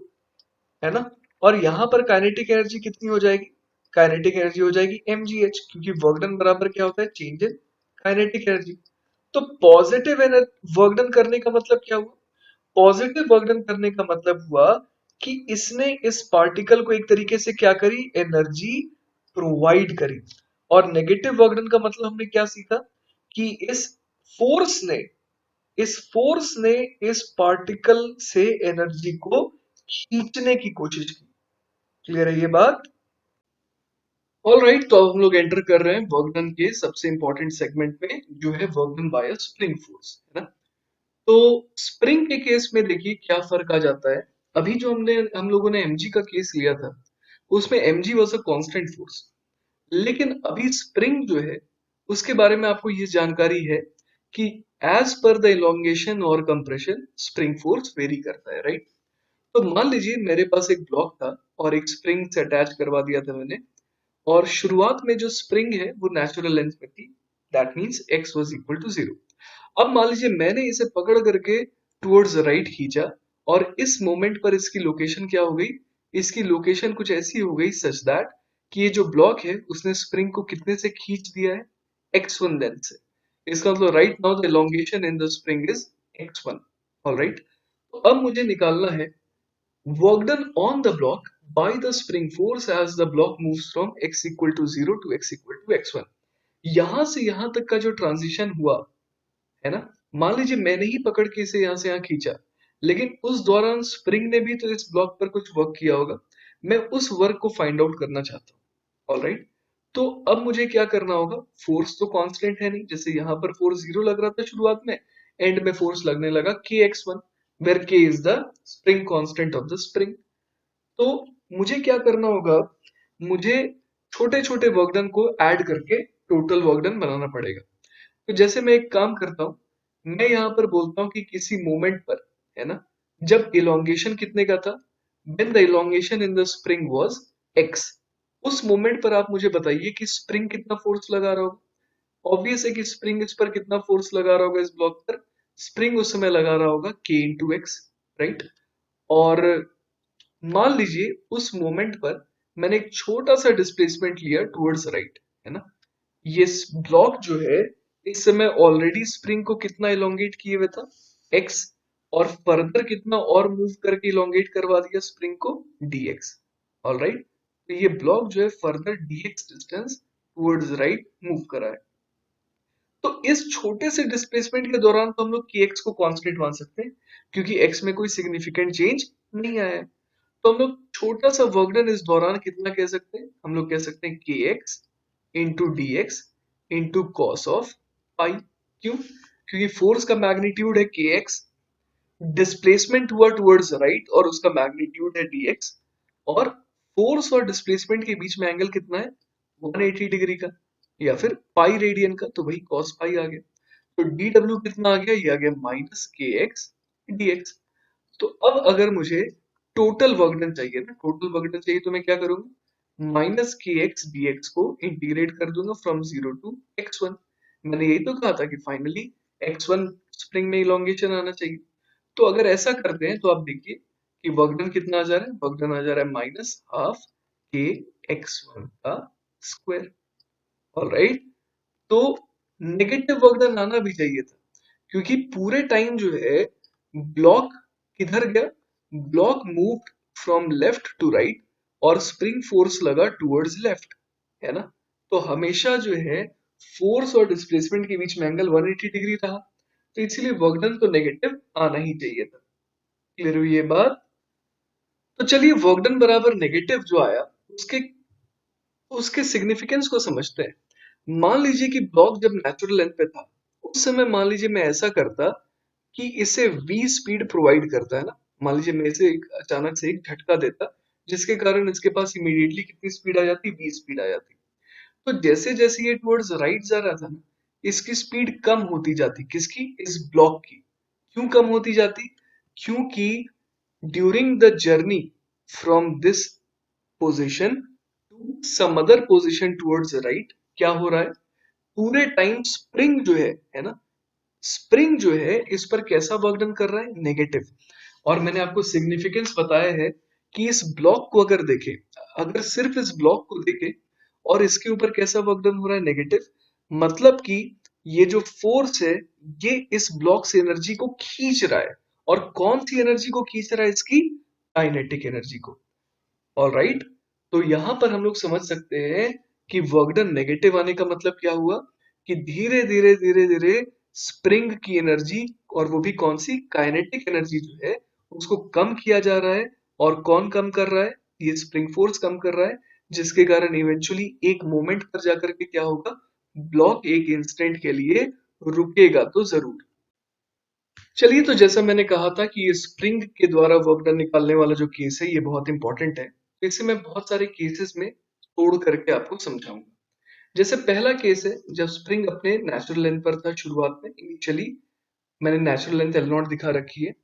है ना। और यहां पर काइनेटिक एनर्जी कितनी हो जाएगी, काइनेटिक एनर्जी हो जाएगी mgh, क्योंकि वर्क डन बराबर क्या होता है, चेंज इन काइनेटिक एनर्जी। तो पॉजिटिव वर्क डन करने का मतलब क्या हुआ, पॉजिटिव वर्क डन करने का मतलब हुआ कि इसने इस पार्टिकल को एक तरीके से क्या करी, एनर्जी प्रोवाइड करी। और नेगेटिव वर्क डन का मतलब हमने क्या सीखा कि इस फोर्स ने इस पार्टिकल से एनर्जी को खींचने की कोशिश की। क्लियर है ये बात। ऑल राइट, तो अब हम लोग एंटर कर रहे हैं वर्क डन के सबसे इंपॉर्टेंट सेगमेंट में, जो है work done bye spring force, है ना। तो स्प्रिंग के केस में देखिए क्या फर्क आ जाता है। अभी जो हम लोगों ने mg का केस लिया था, उसमें mg was a constant force. लेकिन अभी स्प्रिंग जो है, उसके बारे में आपको ये जानकारी है कि एज पर द इलोंगेशन और कंप्रेशन स्प्रिंग फोर्स वेरी करता है, राइट। तो मान लीजिए मेरे पास एक ब्लॉक था और एक स्प्रिंग से अटैच करवा दिया था मैंने, और शुरुआत में जो स्प्रिंग है वो नेचुरल लेंथ में थी, that means x was equal to 0। अब मान लीजिए मैंने इसे पकड़ करके टुवर्ड्स राइट खींचा, और इस मोमेंट पर इसकी लोकेशन क्या हो गई, इसकी लोकेशन कुछ ऐसी हो गई सच दैट कि ये जो ब्लॉक है उसने स्प्रिंग को कितने से खींच दिया है, x1 लेंथ से। इसका मतलब right now the elongation in the spring is x1। Alright. तो अब मुझे निकालना है work done on the block by the spring force as the block moves from x equal to 0 to x equal to x1। यहां से यहां तक का जो ट्रांजिशन हुआ, है ना, मान लीजिए मैंने ही पकड़ के इसे यहां से यहां खींचा, लेकिन उस दौरान स्प्रिंग ने भी तो इस ब्लॉक पर कुछ वर्क किया होगा। मैं उस वर्क को फाइंड आउट करना चाहता हूँ। ऑलराइट। तो अब मुझे क्या करना होगा, फोर्स तो कांस्टेंट है नहीं, जैसे यहाँ पर फोर्स 0 लग रहा था शुरुआत में, एंड में फोर्स लगने लगा kx1, where k is the spring constant of the spring. तो मुझे क्या करना होगा, मुझे छोटे छोटे वर्कडन को ऐड करके टोटल वर्कडन बनाना पड़ेगा। तो जैसे मैं एक काम करता हूँ, मैं यहाँ पर बोलता हूँ कि किसी मोमेंट पर, है ना, जब इलोंगेशन कितने का था, when the elongation in the spring was x, उस मोमेंट पर आप मुझे बताइए कि स्प्रिंग कितना फोर्स लगा रहा होगा। ऑब्वियस है कि स्प्रिंग इस पर कितना फोर्स लगा रहा होगा, इस ब्लॉक पर स्प्रिंग उस समय लगा रहा होगा k इंटू एक्स, राइट। और मान लीजिए उस मोमेंट पर मैंने एक छोटा सा डिस्प्लेसमेंट लिया टुवर्ड्स राइट, है ना। ये ब्लॉक जो है इस समय ऑलरेडी स्प्रिंग को कितना इलोंगेट किए हुए था, x, और फर्दर कितना और मूव करके इलोंगेट करवा दिया स्प्रिंग को, dx। ऑलराइट, तो ये ब्लॉक जो है further dx distance towards right move करा है। तो इस छोटे से डिस्प्लेसमेंट के दौरान तो हम लोग kx को कांस्टेंट मान सकते हैं, क्योंकि x में कोई सिग्निफिकेंट चेंज नहीं आया है। तो हम लोग छोटा सा वर्क डन इस दौरान कितना कह सकते हैं, हम लोग कह सकते हैं kx into d x into cos of pi. क्यों? क्योंकि फोर्स का मैग्नीट्यूड है kx, डिस्प्लेसमेंट हुआ टुवर्ड्स राइट और उसका मैग्नीट्यूड है dx, और फोर्स और डिस्प्लेसमेंट के बीच में एंगल कितना है, 180 डिग्री का, या फिर पाई रेडियन का, तो वही cos पाई आ गया। तो dw कितना आ गया, ये आ गया माइनस के एक्स डी एक्स। तो अब अगर मुझे टोटल वर्क डन चाहिए ना, टोटल वर्क डन चाहिए, तो मैं क्या करूंगा, माइनस के एक्स डी एक्स को इंटीग्रेट कर दूंगा फ्रॉम 0 टू x1। मैंने यही तो कहा था कि फाइनली x1 स्प्रिंग में इलोंगेशन आना चाहिए। तो अगर ऐसा करते हैं तो आप देखिए कि वर्क डन कितना आ जा रहा है, वर्क डन आ जा रहा है माइनस हाफ के x1 का स्क्वायर। ऑलराइट, तो नेगेटिव वर्क डन आना भी चाहिए था, क्योंकि पूरे टाइम जो है ब्लॉक किधर गया, block moved from left to right और स्प्रिंग फोर्स लगा टुवर्ड्स लेफ्ट, है ना। तो हमेशा जो है फोर्स और डिस्प्लेसमेंट के बीच में एंगल 180 डिग्री रहा, तो इसीलिए वर्क डन तो नेगेटिव आना ही चाहिए था। क्लियर हुई ये बात? तो चलिए वर्क डन बराबर नेगेटिव जो आया उसके उसके सिग्निफिकेंस को समझते हैं। मान लीजिए कि ब्लॉक जब नेचुरल लेंथ पे था, उस समय मान लीजिए मैं ऐसा करता कि इसे v स्पीड प्रोवाइड करता है ना, मान लीजिए मैं इसे अचानक से एक झटका देता, जिसके कारण इसके पास इमीडिएटली कितनी स्पीड आ जाती, v स्पीड आ जाती। तो जैसे जैसे ये टुवर्ड्स राइट जा रहा था ना, इसकी स्पीड कम होती जाती, किसकी, इस ब्लॉक की। क्यों कम होती जाती, क्योंकि during the journey from this position to some other position towards right क्या हो रहा है, पूरे टाइम स्प्रिंग जो है ना, स्प्रिंग जो है इस पर कैसा वर्क डन कर रहा है, नेगेटिव। और मैंने आपको सिग्निफिकेंस बताया है कि इस ब्लॉक को अगर देखें, अगर सिर्फ इस ब्लॉक को देखें और इसके ऊपर कैसा वर्क डन हो रहा है, नेगेटिव, मतलब कि ये जो फोर्स है ये इस ब्लॉक से एनर्जी को खींच रहा है। और कौन सी एनर्जी को खींच रहा है, इसकी काइनेटिक एनर्जी को। ऑलराइट, तो यहां पर हम लोग समझ सकते हैं कि वर्क डन नेगेटिव आने का मतलब क्या हुआ, कि धीरे धीरे धीरे धीरे स्प्रिंग की एनर्जी, और वो भी कौन सी, काइनेटिक एनर्जी जो है, उसको कम किया जा रहा है। और कौन कम कर रहा है, ये स्प्रिंग फोर्स कम कर रहा है, जिसके कारण इवेंचुअली एक मोमेंट पर जाकर के क्या होगा, ब्लॉक एक इंस्टेंट के लिए रुकेगा तो जरूर। चलिए, तो जैसा मैंने कहा था कि ये स्प्रिंग के द्वारा वर्क डन निकालने वाला जो केस है ये बहुत इंपॉर्टेंट है, तो इसे मैं बहुत सारे केसेस में तोड़ करके आपको समझाऊंगा। जैसे पहला केस है जब स्प्रिंग अपने नेचुरल लेंथ पर था, शुरुआत में इनिशियली मैंने नेचुरल लेंथ एल नॉट दिखा रखी है,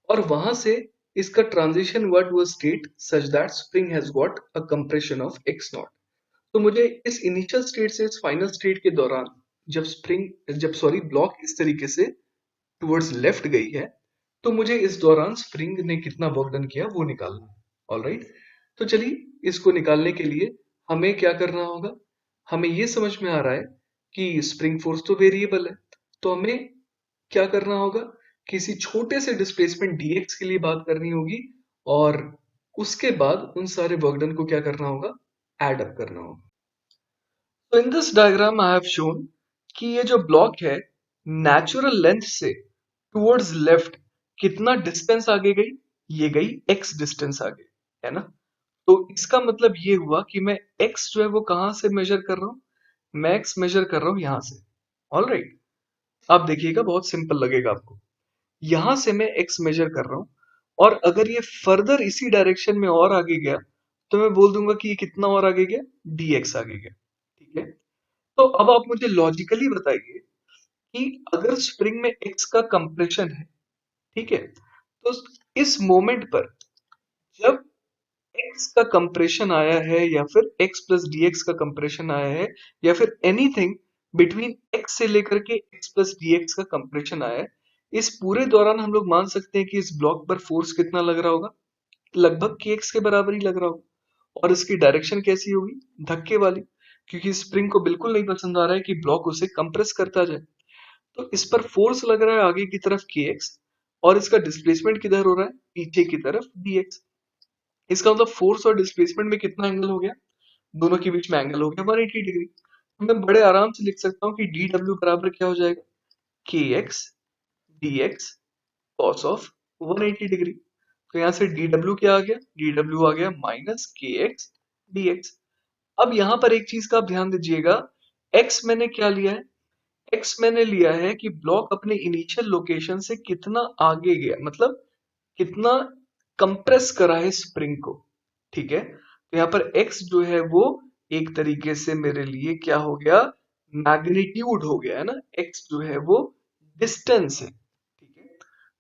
और वहां से इसका ट्रांजिशन हुआ to a state such that spring has got a compression of x naught. तो मुझे इस इनिशियल स्टेट से इस फाइनल स्टेट के दौरान जब सॉरी ब्लॉक इस तरीके से टुवर्ड्स लेफ्ट गई है, तो मुझे इस दौरान स्प्रिंग ने कितना वर्क डन किया वो निकालना है। ऑलराइट, तो चलिए इसको निकालने के लिए हमें क्या करना होगा, हमें ये समझ में आ रहा है कि स्प्रिंग फोर्स तो वेरिएबल है, तो हमें क्या करना होगा, किसी छोटे से डिस्प्लेसमेंट dx के लिए बात करनी होगी, और उसके बाद उन सारे वर्क डन को क्या करना होगा, एड अप करना होगा। तो in this diagram I have shown कि ये जो ब्लॉक है नेचुरल लेंथ से टुवर्ड्स लेफ्ट कितना डिस्टेंस आगे गई, ये गई x डिस्टेंस आगे, है ना। तो इसका मतलब ये हुआ कि मैं x जो है वो कहां से मेजर कर रहा हूं, मैं x मेजर कर रहा हूं यहां से। ऑलराइट, आप देखिएगा बहुत सिंपल लगेगा आपको, यहां से मैं x मेजर कर रहा हूं, और अगर ये फर्दर इसी डायरेक्शन में और आगे गया, तो मैं बोल दूंगा कि ये कितना और आगे गया, dx आगे गया। ठीक है, तो अब आप मुझे लॉजिकली बताइए कि अगर स्प्रिंग में x का कंप्रेशन है, ठीक है, तो इस मोमेंट पर जब x का कंप्रेशन आया है, या फिर x प्लस dx का कंप्रेशन आया है, या फिर एनीथिंग बिटवीन x से लेकर के x प्लस dx का कंप्रेशन आया है, इस पूरे दौरान हम लोग मान सकते हैं कि इस ब्लॉक पर फोर्स कितना लग रहा होगा, लगभग kx के बराबर ही लग रहा होगा। और इसकी डायरेक्शन कैसी होगी, धक्के वाली, क्योंकि स्प्रिंग को बिल्कुल नहीं पसंद आ रहा है कि ब्लॉक उसे कंप्रेस करता जाए। तो इस पर फोर्स लग रहा है आगे की तरफ kx, और इसका डिस्प्लेसमेंट किधर हो रहा है, पीछे की तरफ dx। इसका मतलब फोर्स और डिस्प्लेसमेंट में कितना एंगल हो गया, दोनों के बीच में एंगल हो गया 180 डिग्री। तो मैं बड़े आराम से लिख सकता हूँ कि dw बराबर क्या हो जाएगा, kx dx cos of 180 degree. तो यहाँ से dw क्या आ गया, dw आ गया माइनस kx dx। अब यहाँ पर एक चीज का आप ध्यान दीजिएगा, x मैंने क्या लिया है, x मैंने लिया है कि ब्लॉक अपने इनिशियल लोकेशन से कितना आगे गया, मतलब कितना कंप्रेस करा है स्प्रिंग को। ठीक है, तो यहाँ पर x जो है वो एक तरीके से मेरे लिए क्या हो गया, मैग्नीट्यूड हो गया है ना, x जो है वो डिस्टेंस है। ठीक है,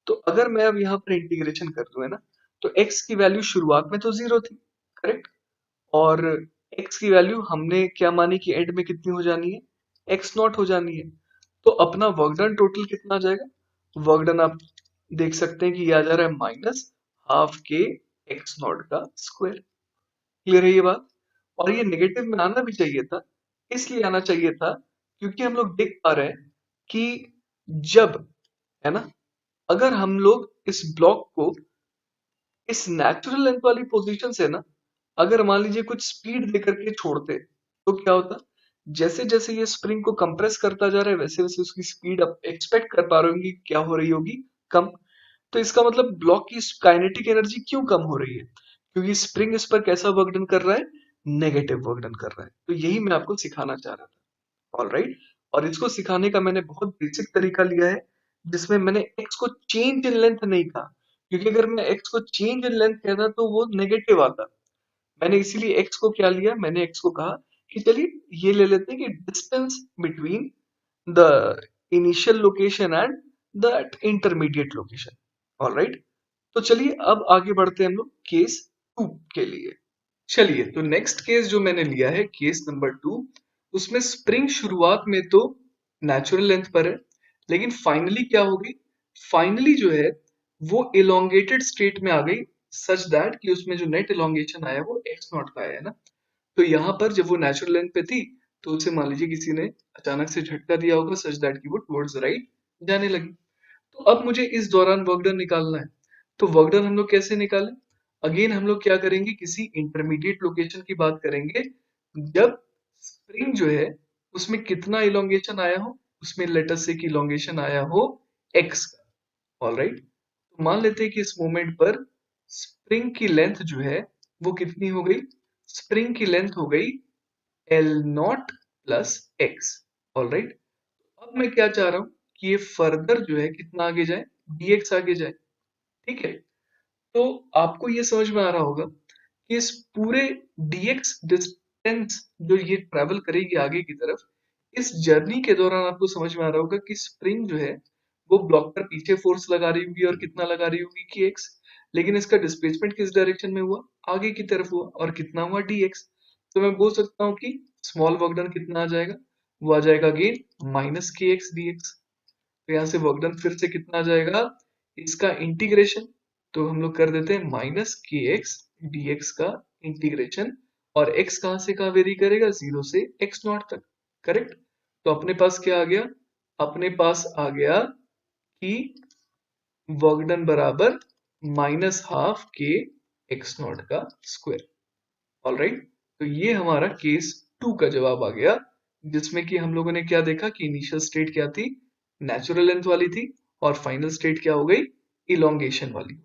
तो अगर मैं अब यहाँ पर इंटीग्रेशन कर दूं है ना, तो x की वैल्यू शुरुआत में तो जीरो थी, करेक्ट, और x की वैल्यू हमने क्या मानी कि एंड में कितनी हो जानी है, x नॉट हो जानी है। तो अपना वर्क डन टोटल कितना आ जाएगा, वर्क डन आप देख सकते हैं कि ये आ जा रहा है माइनस हाफ के एक्स नॉट का स्क्वायर। क्लियर है ये बात, और ये नेगेटिव में आना भी चाहिए था, इसलिए आना चाहिए था क्योंकि हम लोग देख पा रहे हैं कि जब, है ना, अगर हम लोग इस ब्लॉक को इस नेचुरल लेंथ वाली पोजीशन से ना, अगर मान लीजिए कुछ स्पीड देकर के छोड़ते तो क्या होता, जैसे जैसे ये स्प्रिंग को कंप्रेस करता जा रहा है वैसे वैसे उसकी स्पीड आप एक्सपेक्ट कर पा रहे होंगे कि क्या हो रही होगी, कम। तो इसका मतलब ब्लॉक की काइनेटिक एनर्जी क्यों कम हो रही है, क्योंकि स्प्रिंग इस पर कैसा वर्क डन कर रहा है, नेगेटिव वर्क डन कर रहा है। तो यही मैं आपको सिखाना चाह रहा था, ऑल राइट। और इसको सिखाने का मैंने बहुत बेसिक तरीका लिया है, जिसमें मैंने एक्स को चेंज इन लेंथ नहीं कहा, क्योंकि अगर मैं एक्स को चेंज इन लेंथ कहता तो वो नेगेटिव आता। मैंने इसीलिए एक्स को क्या लिया, मैंने एक्स को कहा कि चलिए ये ले लेते हैं कि distance between the initial location and the intermediate location. Alright, तो चलिए अब आगे बढ़ते हैं हम लोग केस 2 के लिए। चलिए, तो नेक्स्ट केस जो मैंने लिया है केस नंबर 2, उसमें स्प्रिंग शुरुआत में तो नेचुरल लेंथ पर है, लेकिन फाइनली क्या होगी, फाइनली जो है वो इलोंगेटेड स्टेट में आ गई, सच दैट कि उसमें जो नेट इलोंगेशन आया वो एक्स नॉट का आया है ना। तो यहाँ पर जब वो नेचुरल लेंथ पे थी, तो उसे मान लीजिए किसी ने अचानक से झटका दिया होगा सच दैट कि वो टुवर्ड्स राइट जाने लगी। तो अब मुझे इस दौरान वर्क डन निकालना है। तो वर्क डन हम लोग कैसे निकालें, अगेन हम लोग क्या करेंगे, किसी इंटरमीडिएट लोकेशन की बात करेंगे, जब स्प्रिंग जो है उसमें कितना इलोंगेशन आया हो, उसमें लेटर से कि इलोंगेशन आया हो एक्स का। ऑलराइट, तो मान लेते हैं कि इस मोमेंट पर स्प्रिंग की लेंथ जो है वो कितनी हो गई, स्प्रिंग की लेंथ हो गई L not plus x. Alright, अब मैं क्या चाह रहा हूं कि ये फर्दर जो है कितना आगे जाए, dx आगे जाए। ठीक है, तो आपको ये समझ में आ रहा होगा कि इस पूरे dx डिस्टेंस जो ये ट्रेवल करेगी आगे की तरफ, इस जर्नी के दौरान आपको समझ में आ रहा होगा कि स्प्रिंग जो है वो ब्लॉक पर पीछे फोर्स लगा रही होगी, और कितना लगा रही होगी कि x, लेकिन इसका डिस्प्लेसमेंट किस डायरेक्शन में हुआ, आगे की तरफ हुआ, और कितना हुआ dx। तो मैं बोल सकता हूँ कि स्मॉल वर्क डन कितना आ जाएगा, वो आ जाएगा अगेन माइनस के एक्स डी एक्स। तो यहाँ से वर्क डन फिर से कितना आ जाएगा, इसका इंटीग्रेशन, तो हम लोग कर देते हैं माइनस के एक्स डी एक्स का इंटीग्रेशन, और x कहाँ से कहाँ वेरी करेगा, जीरो से x नॉट तक, करेक्ट। तो अपने पास क्या आ गया, अपने पास आ गया कि वर्क डन बराबर माइनस हाफ के एक्स नॉट का स्क्वायर। ऑलराइट, तो ये हमारा केस 2 का जवाब आ गया, जिसमें कि हम लोगों ने क्या देखा कि इनिशियल स्टेट क्या थी, नेचुरल लेंथ वाली थी, और फाइनल स्टेट क्या हो गई, इलोंगेशन वाली हो गई।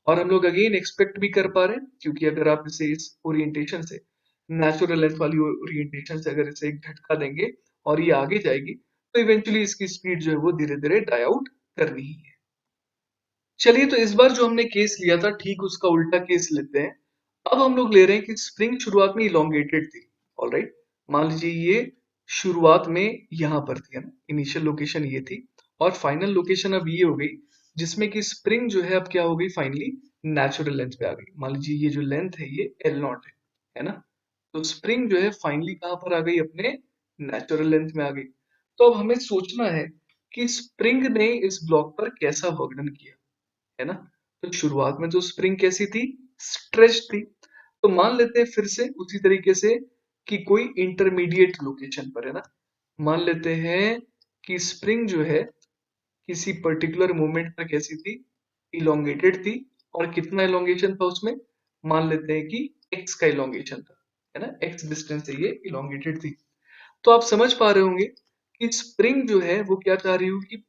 और हम लोग अगेन एक्सपेक्ट भी कर पा रहे हैं, क्योंकि अगर आप इसे इस ओरिएंटेशन से, नेचुरल लेंथ वाली ओरिएंटेशन से अगर इसे एक झटका देंगे और ये आगे जाएगी, तो इवेंचुअली इसकी स्पीड जो है वो धीरे धीरे डाई आउट करनी ही है। चलिए, तो इस बार जो हमने केस लिया था ठीक उसका उल्टा केस लेते हैं। अब हम लोग ले रहे हैं कि स्प्रिंग शुरुआत में इलोंगेटेड थी। ऑलराइट, मान लीजिए ये शुरुआत में यहाँ पर थी, है ना, इनिशियल लोकेशन ये थी, और फाइनल लोकेशन अब ये हो गई, जिसमें कि स्प्रिंग जो है अब क्या हो गई, फाइनली नेचुरल लेंथ पे आ गई। मान लीजिए ये जो लेंथ है ये एल नॉट है ना। तो स्प्रिंग जो है फाइनली कहाँ पर आ गई, अपने नेचुरल लेंथ में आ गई। तो अब हमें सोचना है कि स्प्रिंग ने इस ब्लॉक पर कैसा वर्क डन किया, है ना। तो शुरुआत में तो स्प्रिंग कैसी थी, स्ट्रेच थी। तो मान लेते हैं फिर से उसी तरीके से कि कोई इंटरमीडिएट लोकेशन पर है ना, मान लेते हैं कि स्प्रिंग जो है किसी पर्टिकुलर मोमेंट पर कैसी थी, इलोंगेटेड थी। और कितना इलोंगेशन था उसमें, मान लेते हैं कि x का इलोंगेशन था, है ना, x डिस्टेंस से ये इलोंगेटेड थी। तो आप समझ पा रहे होंगे कि स्प्रिंग जो है वो क्या चाह रही होगी कि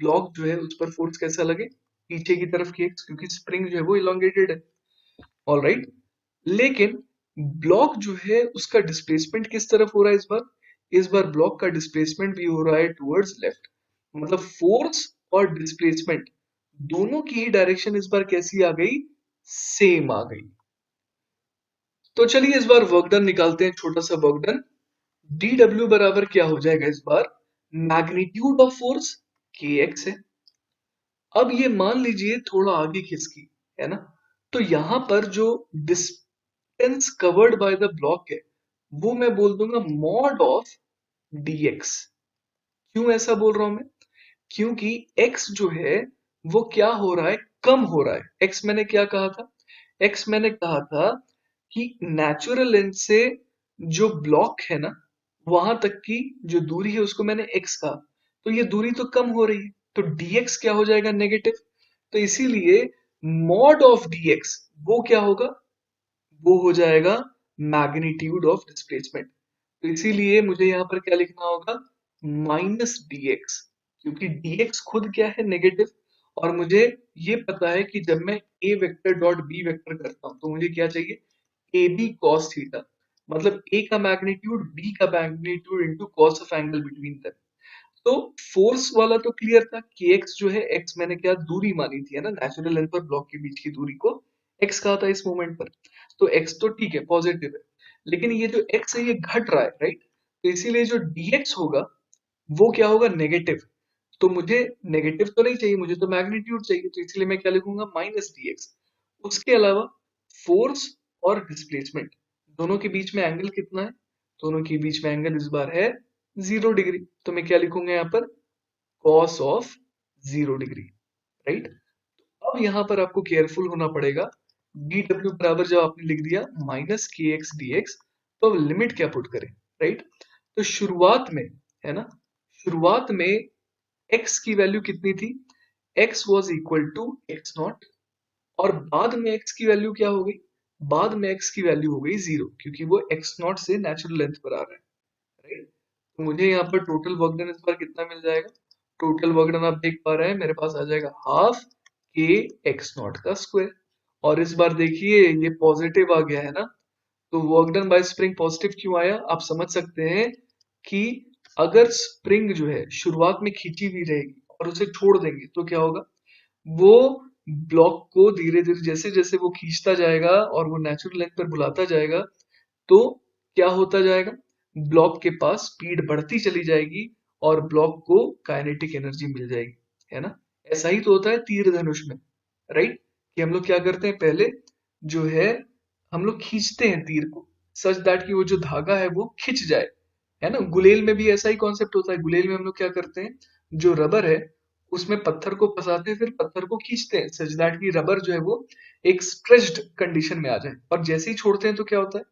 ब्लॉक जो है उस पर फोर्स कैसा लगे, पीछे की तरफ की x, क्योंकि स्प्रिंग जो है वो इलोंगेटेड है। ऑल राइट, लेकिन ब्लॉक जो है उसका डिस्प्लेसमेंट किस तरफ हो रहा है इस बार, इस बार ब्लॉक का डिस्प्लेसमेंट भी हो रहा है टुवर्ड्स लेफ्ट। मतलब फोर्स और डिस्प्लेसमेंट दोनों की ही डायरेक्शन इस बार कैसी आ गई, सेम आ गई। तो चलिए इस बार वर्क डन निकालते हैं, छोटा सा वर्क डन। डी डब्ल्यू बराबर क्या हो जाएगा इस बार, मैग्नीट्यूड ऑफ फोर्स के एक्स है। अब ये मान लीजिए थोड़ा आगे खिसकी, है ना, तो यहां पर जो distance covered by the block है वो मैं बोल दूंगा मॉड ऑफ dx। क्यों ऐसा बोल रहा हूं मैं, क्योंकि x जो है वो क्या हो रहा है, कम हो रहा है। x मैंने क्या कहा था, x मैंने कहा था कि नेचुरल लेंथ से जो ब्लॉक है ना वहां तक की जो दूरी है उसको मैंने x कहा, तो ये दूरी तो कम हो रही है, तो dx क्या हो जाएगा, नेगेटिव। तो इसीलिए मॉड ऑफ dx वो क्या होगा, वो हो जाएगा मैग्नीट्यूड ऑफ डिस्प्लेसमेंट। तो इसीलिए मुझे यहाँ पर क्या लिखना होगा, माइनस dx, क्योंकि dx खुद क्या है, नेगेटिव। और मुझे ये पता है कि जब मैं a vector dot b vector करता हूँ तो मुझे क्या चाहिए, ए बी कॉस थीटा, मतलब a का मैग्नीट्यूड b का magnitude into cos of angle between them. तो फोर्स वाला तो क्लियर था कि x जो है, x मैंने क्या दूरी मानी थी, है ना, नेचुरल लेंथ और ब्लॉक के बीच की दूरी को x कहा था इस मोमेंट पर। तो x तो ठीक है, पॉजिटिव है, लेकिन ये जो x है ये घट रहा है, राइट। तो इसीलिए जो dx होगा वो क्या होगा, नेगेटिव। तो मुझे नेगेटिव तो नहीं चाहिए, मुझे तो मैग्नीट्यूड चाहिए, तो इसलिए मैं क्या लिखूंगा, माइनस dx। उसके अलावा फोर्स और डिस्प्लेसमेंट दोनों के बीच में एंगल कितना है, दोनों के बीच में एंगल इस बार है 0 डिग्री। तो मैं क्या लिखूंगा यहाँ पर, कॉस ऑफ 0 डिग्री, राइट। अब यहाँ पर आपको केयरफुल होना पड़ेगा, डी डब्ल्यू बराबर जब आपने लिख दिया माइनस के एक्स डी एक्स, तो अब लिमिट क्या पुट करें, राइट। तो शुरुआत में, है ना, शुरुआत में x की वैल्यू कितनी थी, x was equal to x naught, और बाद में x की वैल्यू क्या हो गई, बाद में x की वैल्यू हो गई 0, क्योंकि वो x नॉट से नेचुरल लेंथ पर आ रहा है, राइट। तो मुझे यहाँ पर टोटल वर्क डन इस बार कितना मिल जाएगा, टोटल वर्क डन आप देख पा रहे हैं मेरे पास आ जाएगा हाफ के एक्स नॉट का स्क्वायर। और इस बार देखिए ये पॉजिटिव आ गया है ना, तो work done bye spring positive क्यों आया, आप समझ सकते हैं कि अगर स्प्रिंग जो है शुरुआत में खींची हुई रहेगी और उसे छोड़ देंगे तो क्या होगा, वो ब्लॉक को धीरे धीरे जैसे जैसे वो खींचता जाएगा और वो नेचुरल लेंथ पर बुलाता जाएगा, तो क्या होता जाएगा, ब्लॉक के पास स्पीड बढ़ती चली जाएगी और ब्लॉक को काइनेटिक एनर्जी मिल जाएगी, है ना। ऐसा ही तो होता है तीर धनुष में, राइट, कि हम लोग क्या करते हैं, पहले जो है हम लोग खींचते हैं तीर को सच दैट कि वो जो धागा है वो खिंच जाए, है ना। गुलेल में भी ऐसा ही कॉन्सेप्ट होता है, गुलेल में हम लोग क्या करते हैं, जो रबर है उसमें पत्थर को फंसाते हैं, फिर पत्थर को खींचते हैं सच दैट कि रबर जो है वो एक स्ट्रेच्ड कंडीशन में आ जाए, और जैसे ही छोड़ते हैं तो क्या होता है,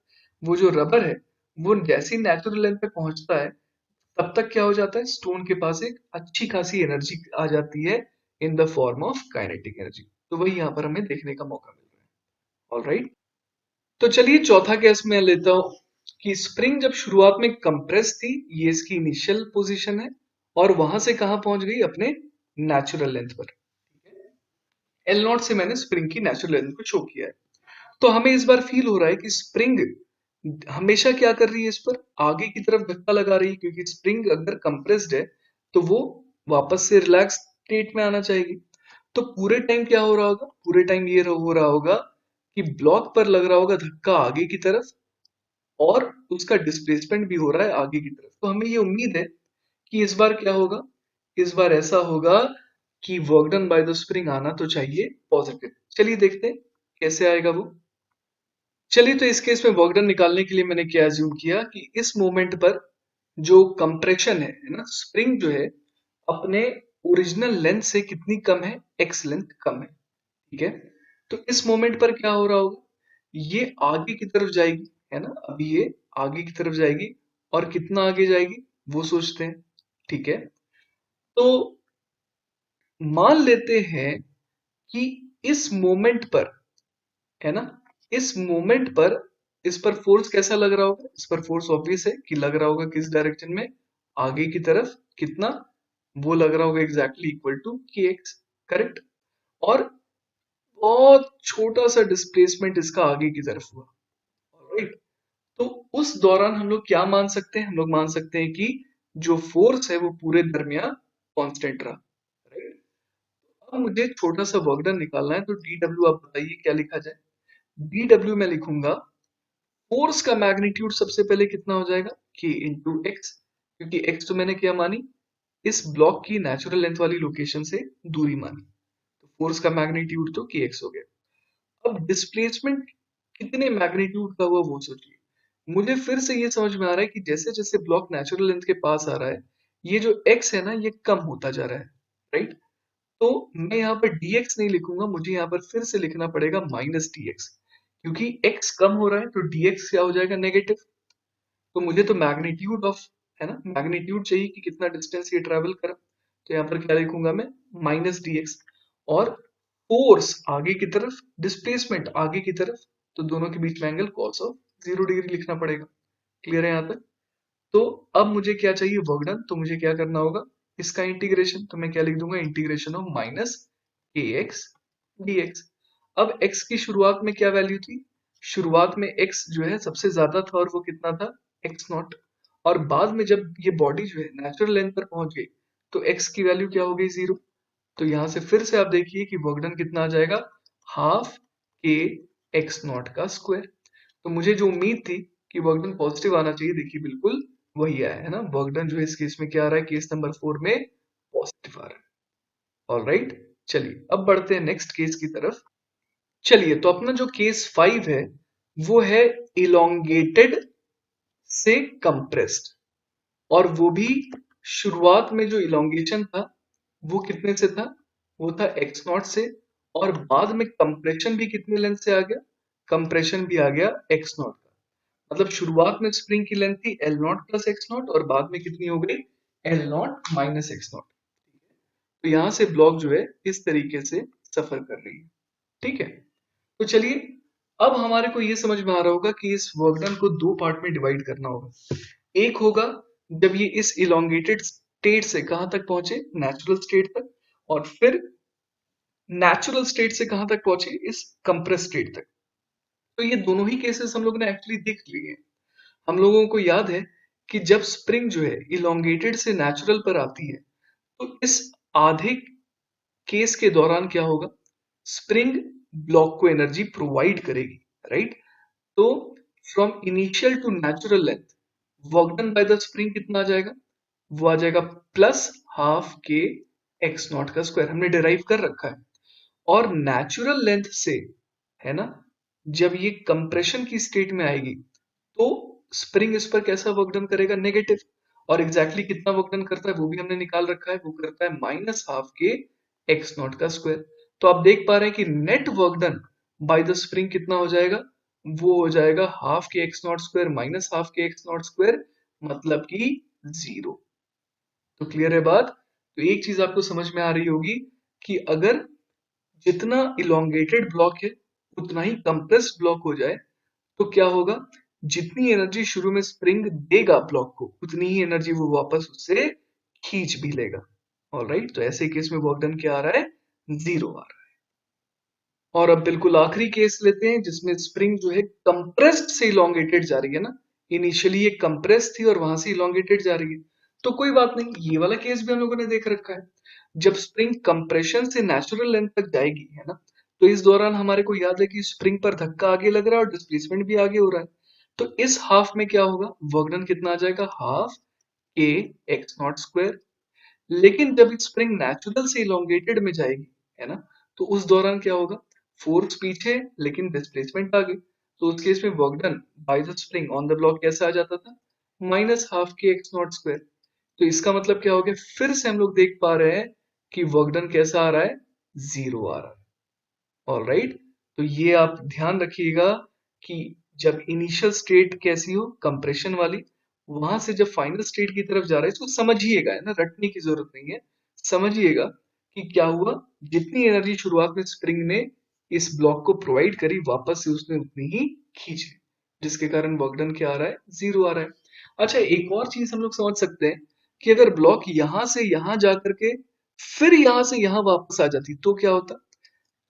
वो जो रबर है वो जैसे ही नेचुरल लेंथ पे पहुंचता है तब तक क्या हो जाता है, स्टोन के पास एक अच्छी खासी एनर्जी आ जाती है in the form of kinetic energy. तो वही यहाँ पर हमें देखने का मौका मिल रहा है। ऑलराइट, तो चलिए चौथा केस में लेता हूं कि स्प्रिंग जब शुरुआत में कंप्रेस थी, ये इसकी इनिशियल पोजीशन है, और वहां से कहां पहुंच गई, अपने नेचुरल लेंथ पर। एल नॉट से मैंने स्प्रिंग की नेचुरल लेंथ को शो किया है। तो हमें इस बार फील हो रहा है कि स्प्रिंग हमेशा क्या कर रही है, इस पर आगे की तरफ धक्का लगा रही है, क्योंकि स्प्रिंग अगर कंप्रेस्ड है तो वो वापस से रिलैक्स स्टेट में आना चाहिए। तो पूरे टाइम क्या हो रहा होगा, पूरे टाइम ये हो रहा होगा कि ब्लॉक पर लग रहा होगा धक्का आगे की तरफ, और उसका डिस्प्लेसमेंट भी हो रहा है आगे की तरफ। तो हमें ये उम्मीद है कि इस बार क्या होगा, इस बार ऐसा होगा कि work done by the spring आना तो चाहिए पॉजिटिव। चलिए देखते हैं कैसे आएगा वो। चलिए तो इस केस में वर्क डन निकालने के लिए मैंने क्या अज्यूम किया कि इस मोमेंट पर जो कंप्रेशन है ना, स्प्रिंग जो है अपने ओरिजिनल लेंथ से कितनी कम है, एक्स लेंथ कम है, ठीक है। तो इस मोमेंट पर क्या हो रहा होगा, ये आगे की तरफ जाएगी, है ना, अभी ये आगे की तरफ जाएगी और कितना आगे जाएगी वो सोचते हैं। ठीक है, तो मान लेते हैं कि इस मोमेंट पर, है ना, इस मोमेंट पर इस पर फोर्स कैसा लग रहा होगा? इस पर फोर्स ऑब्वियस है कि लग रहा होगा किस डायरेक्शन में, आगे की तरफ। कितना? वो लग रहा होगा एग्जैक्टली इक्वल टू के एक्स, करेक्ट। और बहुत छोटा सा डिस्प्लेसमेंट इसका आगे की तरफ हुआ, राइट। तो उस दौरान हम लोग क्या मान सकते हैं? हम लोग मान सकते हैं कि जो फोर्स है वो पूरे दरमियान कांस्टेंट रहा, राइट। अब मुझे छोटा सा वर्क डन निकालना है, तो डी डब्ल्यू आप बताइए क्या लिखा जाए। डी डब्ल्यू में लिखूंगा फोर्स का मैग्नीट्यूड सबसे पहले कितना हो जाएगा, के इंटू एक्स, क्योंकि एक्स तो मैंने क्या मानी, इस ब्लॉक की नेचुरल लेंथ वाली लोकेशन से दूरी मानी, तो फोर्स का मैग्नीट्यूड तो के एक्स हो गया। अब डिस्प्लेसमेंट कितने मैग्नीट्यूड का हुआ वो सोचिए। मुझे फिर से ये समझ में आ रहा है कि जैसे जैसे ब्लॉक नेचुरल लेंथ के पास आ रहा है, ये जो x है ना ये कम होता जा रहा है, राइट। तो मैं यहाँ पर dx नहीं लिखूंगा, मुझे यहाँ पर फिर से लिखना पड़ेगा माइनस dx, क्योंकि x कम हो रहा है तो dx क्या हो जाएगा, नेगेटिव। तो मुझे तो मैग्नीट्यूड ऑफ, है ना, मैग्नीट्यूड चाहिए कि कितना डिस्टेंस ये ट्रेवल करा, तो यहाँ पर क्या लिखूंगा मैं, माइनस dx। और फोर्स आगे की तरफ, डिस्प्लेसमेंट आगे की तरफ, तो दोनों के बीच में एंगल cos ऑफ 0 डिग्री लिखना पड़ेगा। क्लियर है यहाँ तक? तो अब मुझे क्या चाहिए, वर्क डन। तो मुझे क्या करना होगा, इसका इंटीग्रेशन, तो मैं क्या लिख दूंगा, इंटीग्रेशन ऑफ माइनस के एक्स डी एक्स। अब x की शुरुआत में क्या वैल्यू थी, शुरुआत में x जो है सबसे ज्यादा था और वो कितना था, x नॉट। और बाद में जब ये बॉडी जो है नेचुरल लेंथ पर पहुंच गई तो x की वैल्यू क्या हो गई, 0। तो यहां से फिर से आप देखिए कि वर्क डन कितना आ जाएगा, हाफ के एक्स नॉट का स्क्वायर। तो मुझे जो उम्मीद थी कि वर्क डन पॉजिटिव आना चाहिए, देखिए बिल्कुल वही आया है ना। वर्क डन जो है इस केस में क्या आ रहा है, केस नंबर 4 में पॉजिटिव आ रहा है। ऑलराइट, चलिए अब बढ़ते हैं नेक्स्ट केस की तरफ। चलिए, तो अपना जो केस 5 है वो है इलोंगेटेड से कंप्रेस्ड, और वो भी शुरुआत में जो इलोंगेशन था वो कितने से था, वो था एक्स नॉट से। और बाद में कंप्रेशन भी कितने लेंथ से आ गया, कंप्रेशन भी आ गया एक्स नॉट का। मतलब शुरुआत में स्प्रिंग की लेंथ थी L not plus x naught, और बाद में कितनी हो गई, L not minus x naught. तो यहां से ब्लॉक जो है इस तरीके से सफर कर रही है, ठीक है। तो चलिए, अब हमारे को ये समझ में आ रहा होगा कि इस वर्क डन को दो पार्ट में डिवाइड करना होगा। एक होगा जब ये इस इलोंगेटेड स्टेट से कहां तक पहुंचे, नेचुरल स्टेट तक, और फिर नेचुरल स्टेट से कहां तक पहुंचे, इस कंप्रेस स्टेट तक। तो ये दोनों ही केसेस हम लोगों ने एक्चुअली देख लिए हैं। हम लोगों को याद है कि जब स्प्रिंग जो है इलोंगेटेड से नेचुरल पर आती है तो इस आधे केस के दौरान क्या होगा, स्प्रिंग ब्लॉक को एनर्जी प्रोवाइड करेगी, राइट। तो from initial to natural length, work done by the spring कितना आ जाएगा, वो आ जाएगा प्लस हाफ के एक्स नॉट का स्क्वायर, हमने डिराइव कर रखा है। और नेचुरल लेंथ से, है ना, जब ये कंप्रेशन की स्टेट में आएगी तो स्प्रिंग इस पर कैसा वर्क डन करेगा, नेगेटिव। और एग्जैक्टली कितना वर्क डन करता है वो भी हमने निकाल रखा है, वो करता है माइनस हाफ के एक्स नॉट का स्क्वायर। तो आप देख पा रहे हैं कि net work done by the spring कितना हो जाएगा, वो हो जाएगा हाफ के x not square minus half के एक्स नॉट स्क्वायर, मतलब कि 0। तो क्लियर है बात। तो एक चीज आपको समझ में आ रही होगी कि अगर जितना इलोंगेटेड ब्लॉक है उतना ही कंप्रेस्ड ब्लॉक हो जाए तो क्या होगा, जितनी एनर्जी शुरू में स्प्रिंग देगा ब्लॉक को उतनी ही एनर्जी वो वापस उससे खींच भी लेगा। ऑलराइट, तो ऐसे केस में वर्क डन क्या आ रहा है, 0 आ रहा है। और अब बिल्कुल आखिरी केस लेते हैं जिसमें स्प्रिंग जो है कंप्रेस्ड से इलोंगेटेड जा रही है ना। इनिशियली ये कंप्रेस थी और वहां से इलोंगेटेड जा रही है, तो कोई बात नहीं, ये वाला केस भी हम लोगों ने देख रखा है। जब स्प्रिंग कंप्रेशन से नेचुरल लेंथ तक जाएगी, है ना, तो इस दौरान हमारे को याद है कि स्प्रिंग पर धक्का आगे लग रहा है और डिस्प्लेसमेंट भी आगे हो रहा है। तो इस हाफ में क्या होगा, वर्क डन कितना आ जाएगा, हाफ के एक्स नॉट स्क्वायर। लेकिन जब स्प्रिंग नेचुरल से इलोंगेटेड में जाएगी, है ना, तो उस दौरान क्या होगा, फोर्स पीछे लेकिन डिस्प्लेसमेंट आगे। तो उस केस में work done by the spring on the block कैसा आ जाता था, माइनस हाफ के एक्स नॉट स्क्वायर। तो इसका मतलब क्या हो गया, फिर से हम लोग देख पा रहे हैं कि वर्क डन कैसा आ रहा है, 0 आ रहा है। ऑलराइट, तो ये आप ध्यान रखिएगा कि जब इनिशियल स्टेट कैसी हो, कंप्रेशन वाली, वहां से जब फाइनल स्टेट की तरफ जा रहा है, इसको समझिएगा, है ना, रटने की जरूरत नहीं है, समझिएगा कि क्या हुआ। जितनी एनर्जी शुरुआत में स्प्रिंग ने इस ब्लॉक को प्रोवाइड करी, वापस से उसने उतनी ही खींची, जिसके कारण वर्क डन क्या आ रहा है, 0 आ रहा है। अच्छा, एक और चीज हम लोग समझ सकते हैं कि अगर ब्लॉक यहां से यहां जा करके फिर यहां से यहां वापस आ जाती तो क्या होता,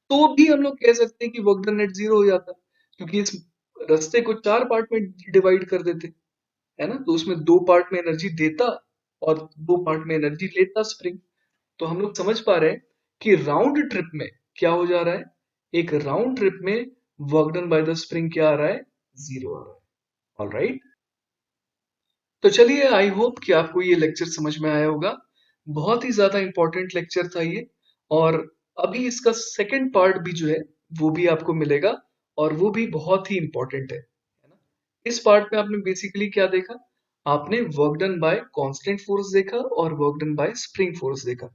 तो भी हम लोग कह सकते हैं कि वर्क डन नेट 0 हो जाता, क्योंकि इस रास्ते को 4 पार्ट में डिवाइड कर देते, है ना, तो उसमें 2 पार्ट में एनर्जी देता और 2 पार्ट में एनर्जी लेता स्प्रिंग। तो हम लोग समझ पा रहे हैं कि राउंड ट्रिप में क्या हो जा रहा है, एक राउंड ट्रिप में work done by the spring क्या आ रहा है, 0 आ रहा है। ऑलराइट, तो चलिए, आई होप कि आपको ये लेक्चर समझ में आया होगा। बहुत ही ज्यादा इंपॉर्टेंट लेक्चर था ये, और अभी इसका सेकंड पार्ट भी जो है वो भी आपको मिलेगा, और वो भी बहुत ही इंपॉर्टेंट है ना। इस पार्ट में आपने बेसिकली क्या देखा, आपने work done bye constant force देखा और work done bye spring force देखा।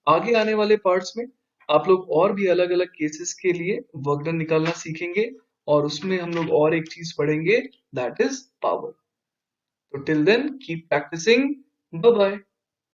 आगे आने वाले पार्ट्स में आप लोग और भी अलग अलग केसेस के लिए वर्क डन निकालना सीखेंगे, और उसमें हम लोग और एक चीज पढ़ेंगे, that is power. So till then, keep practicing. Bye bye.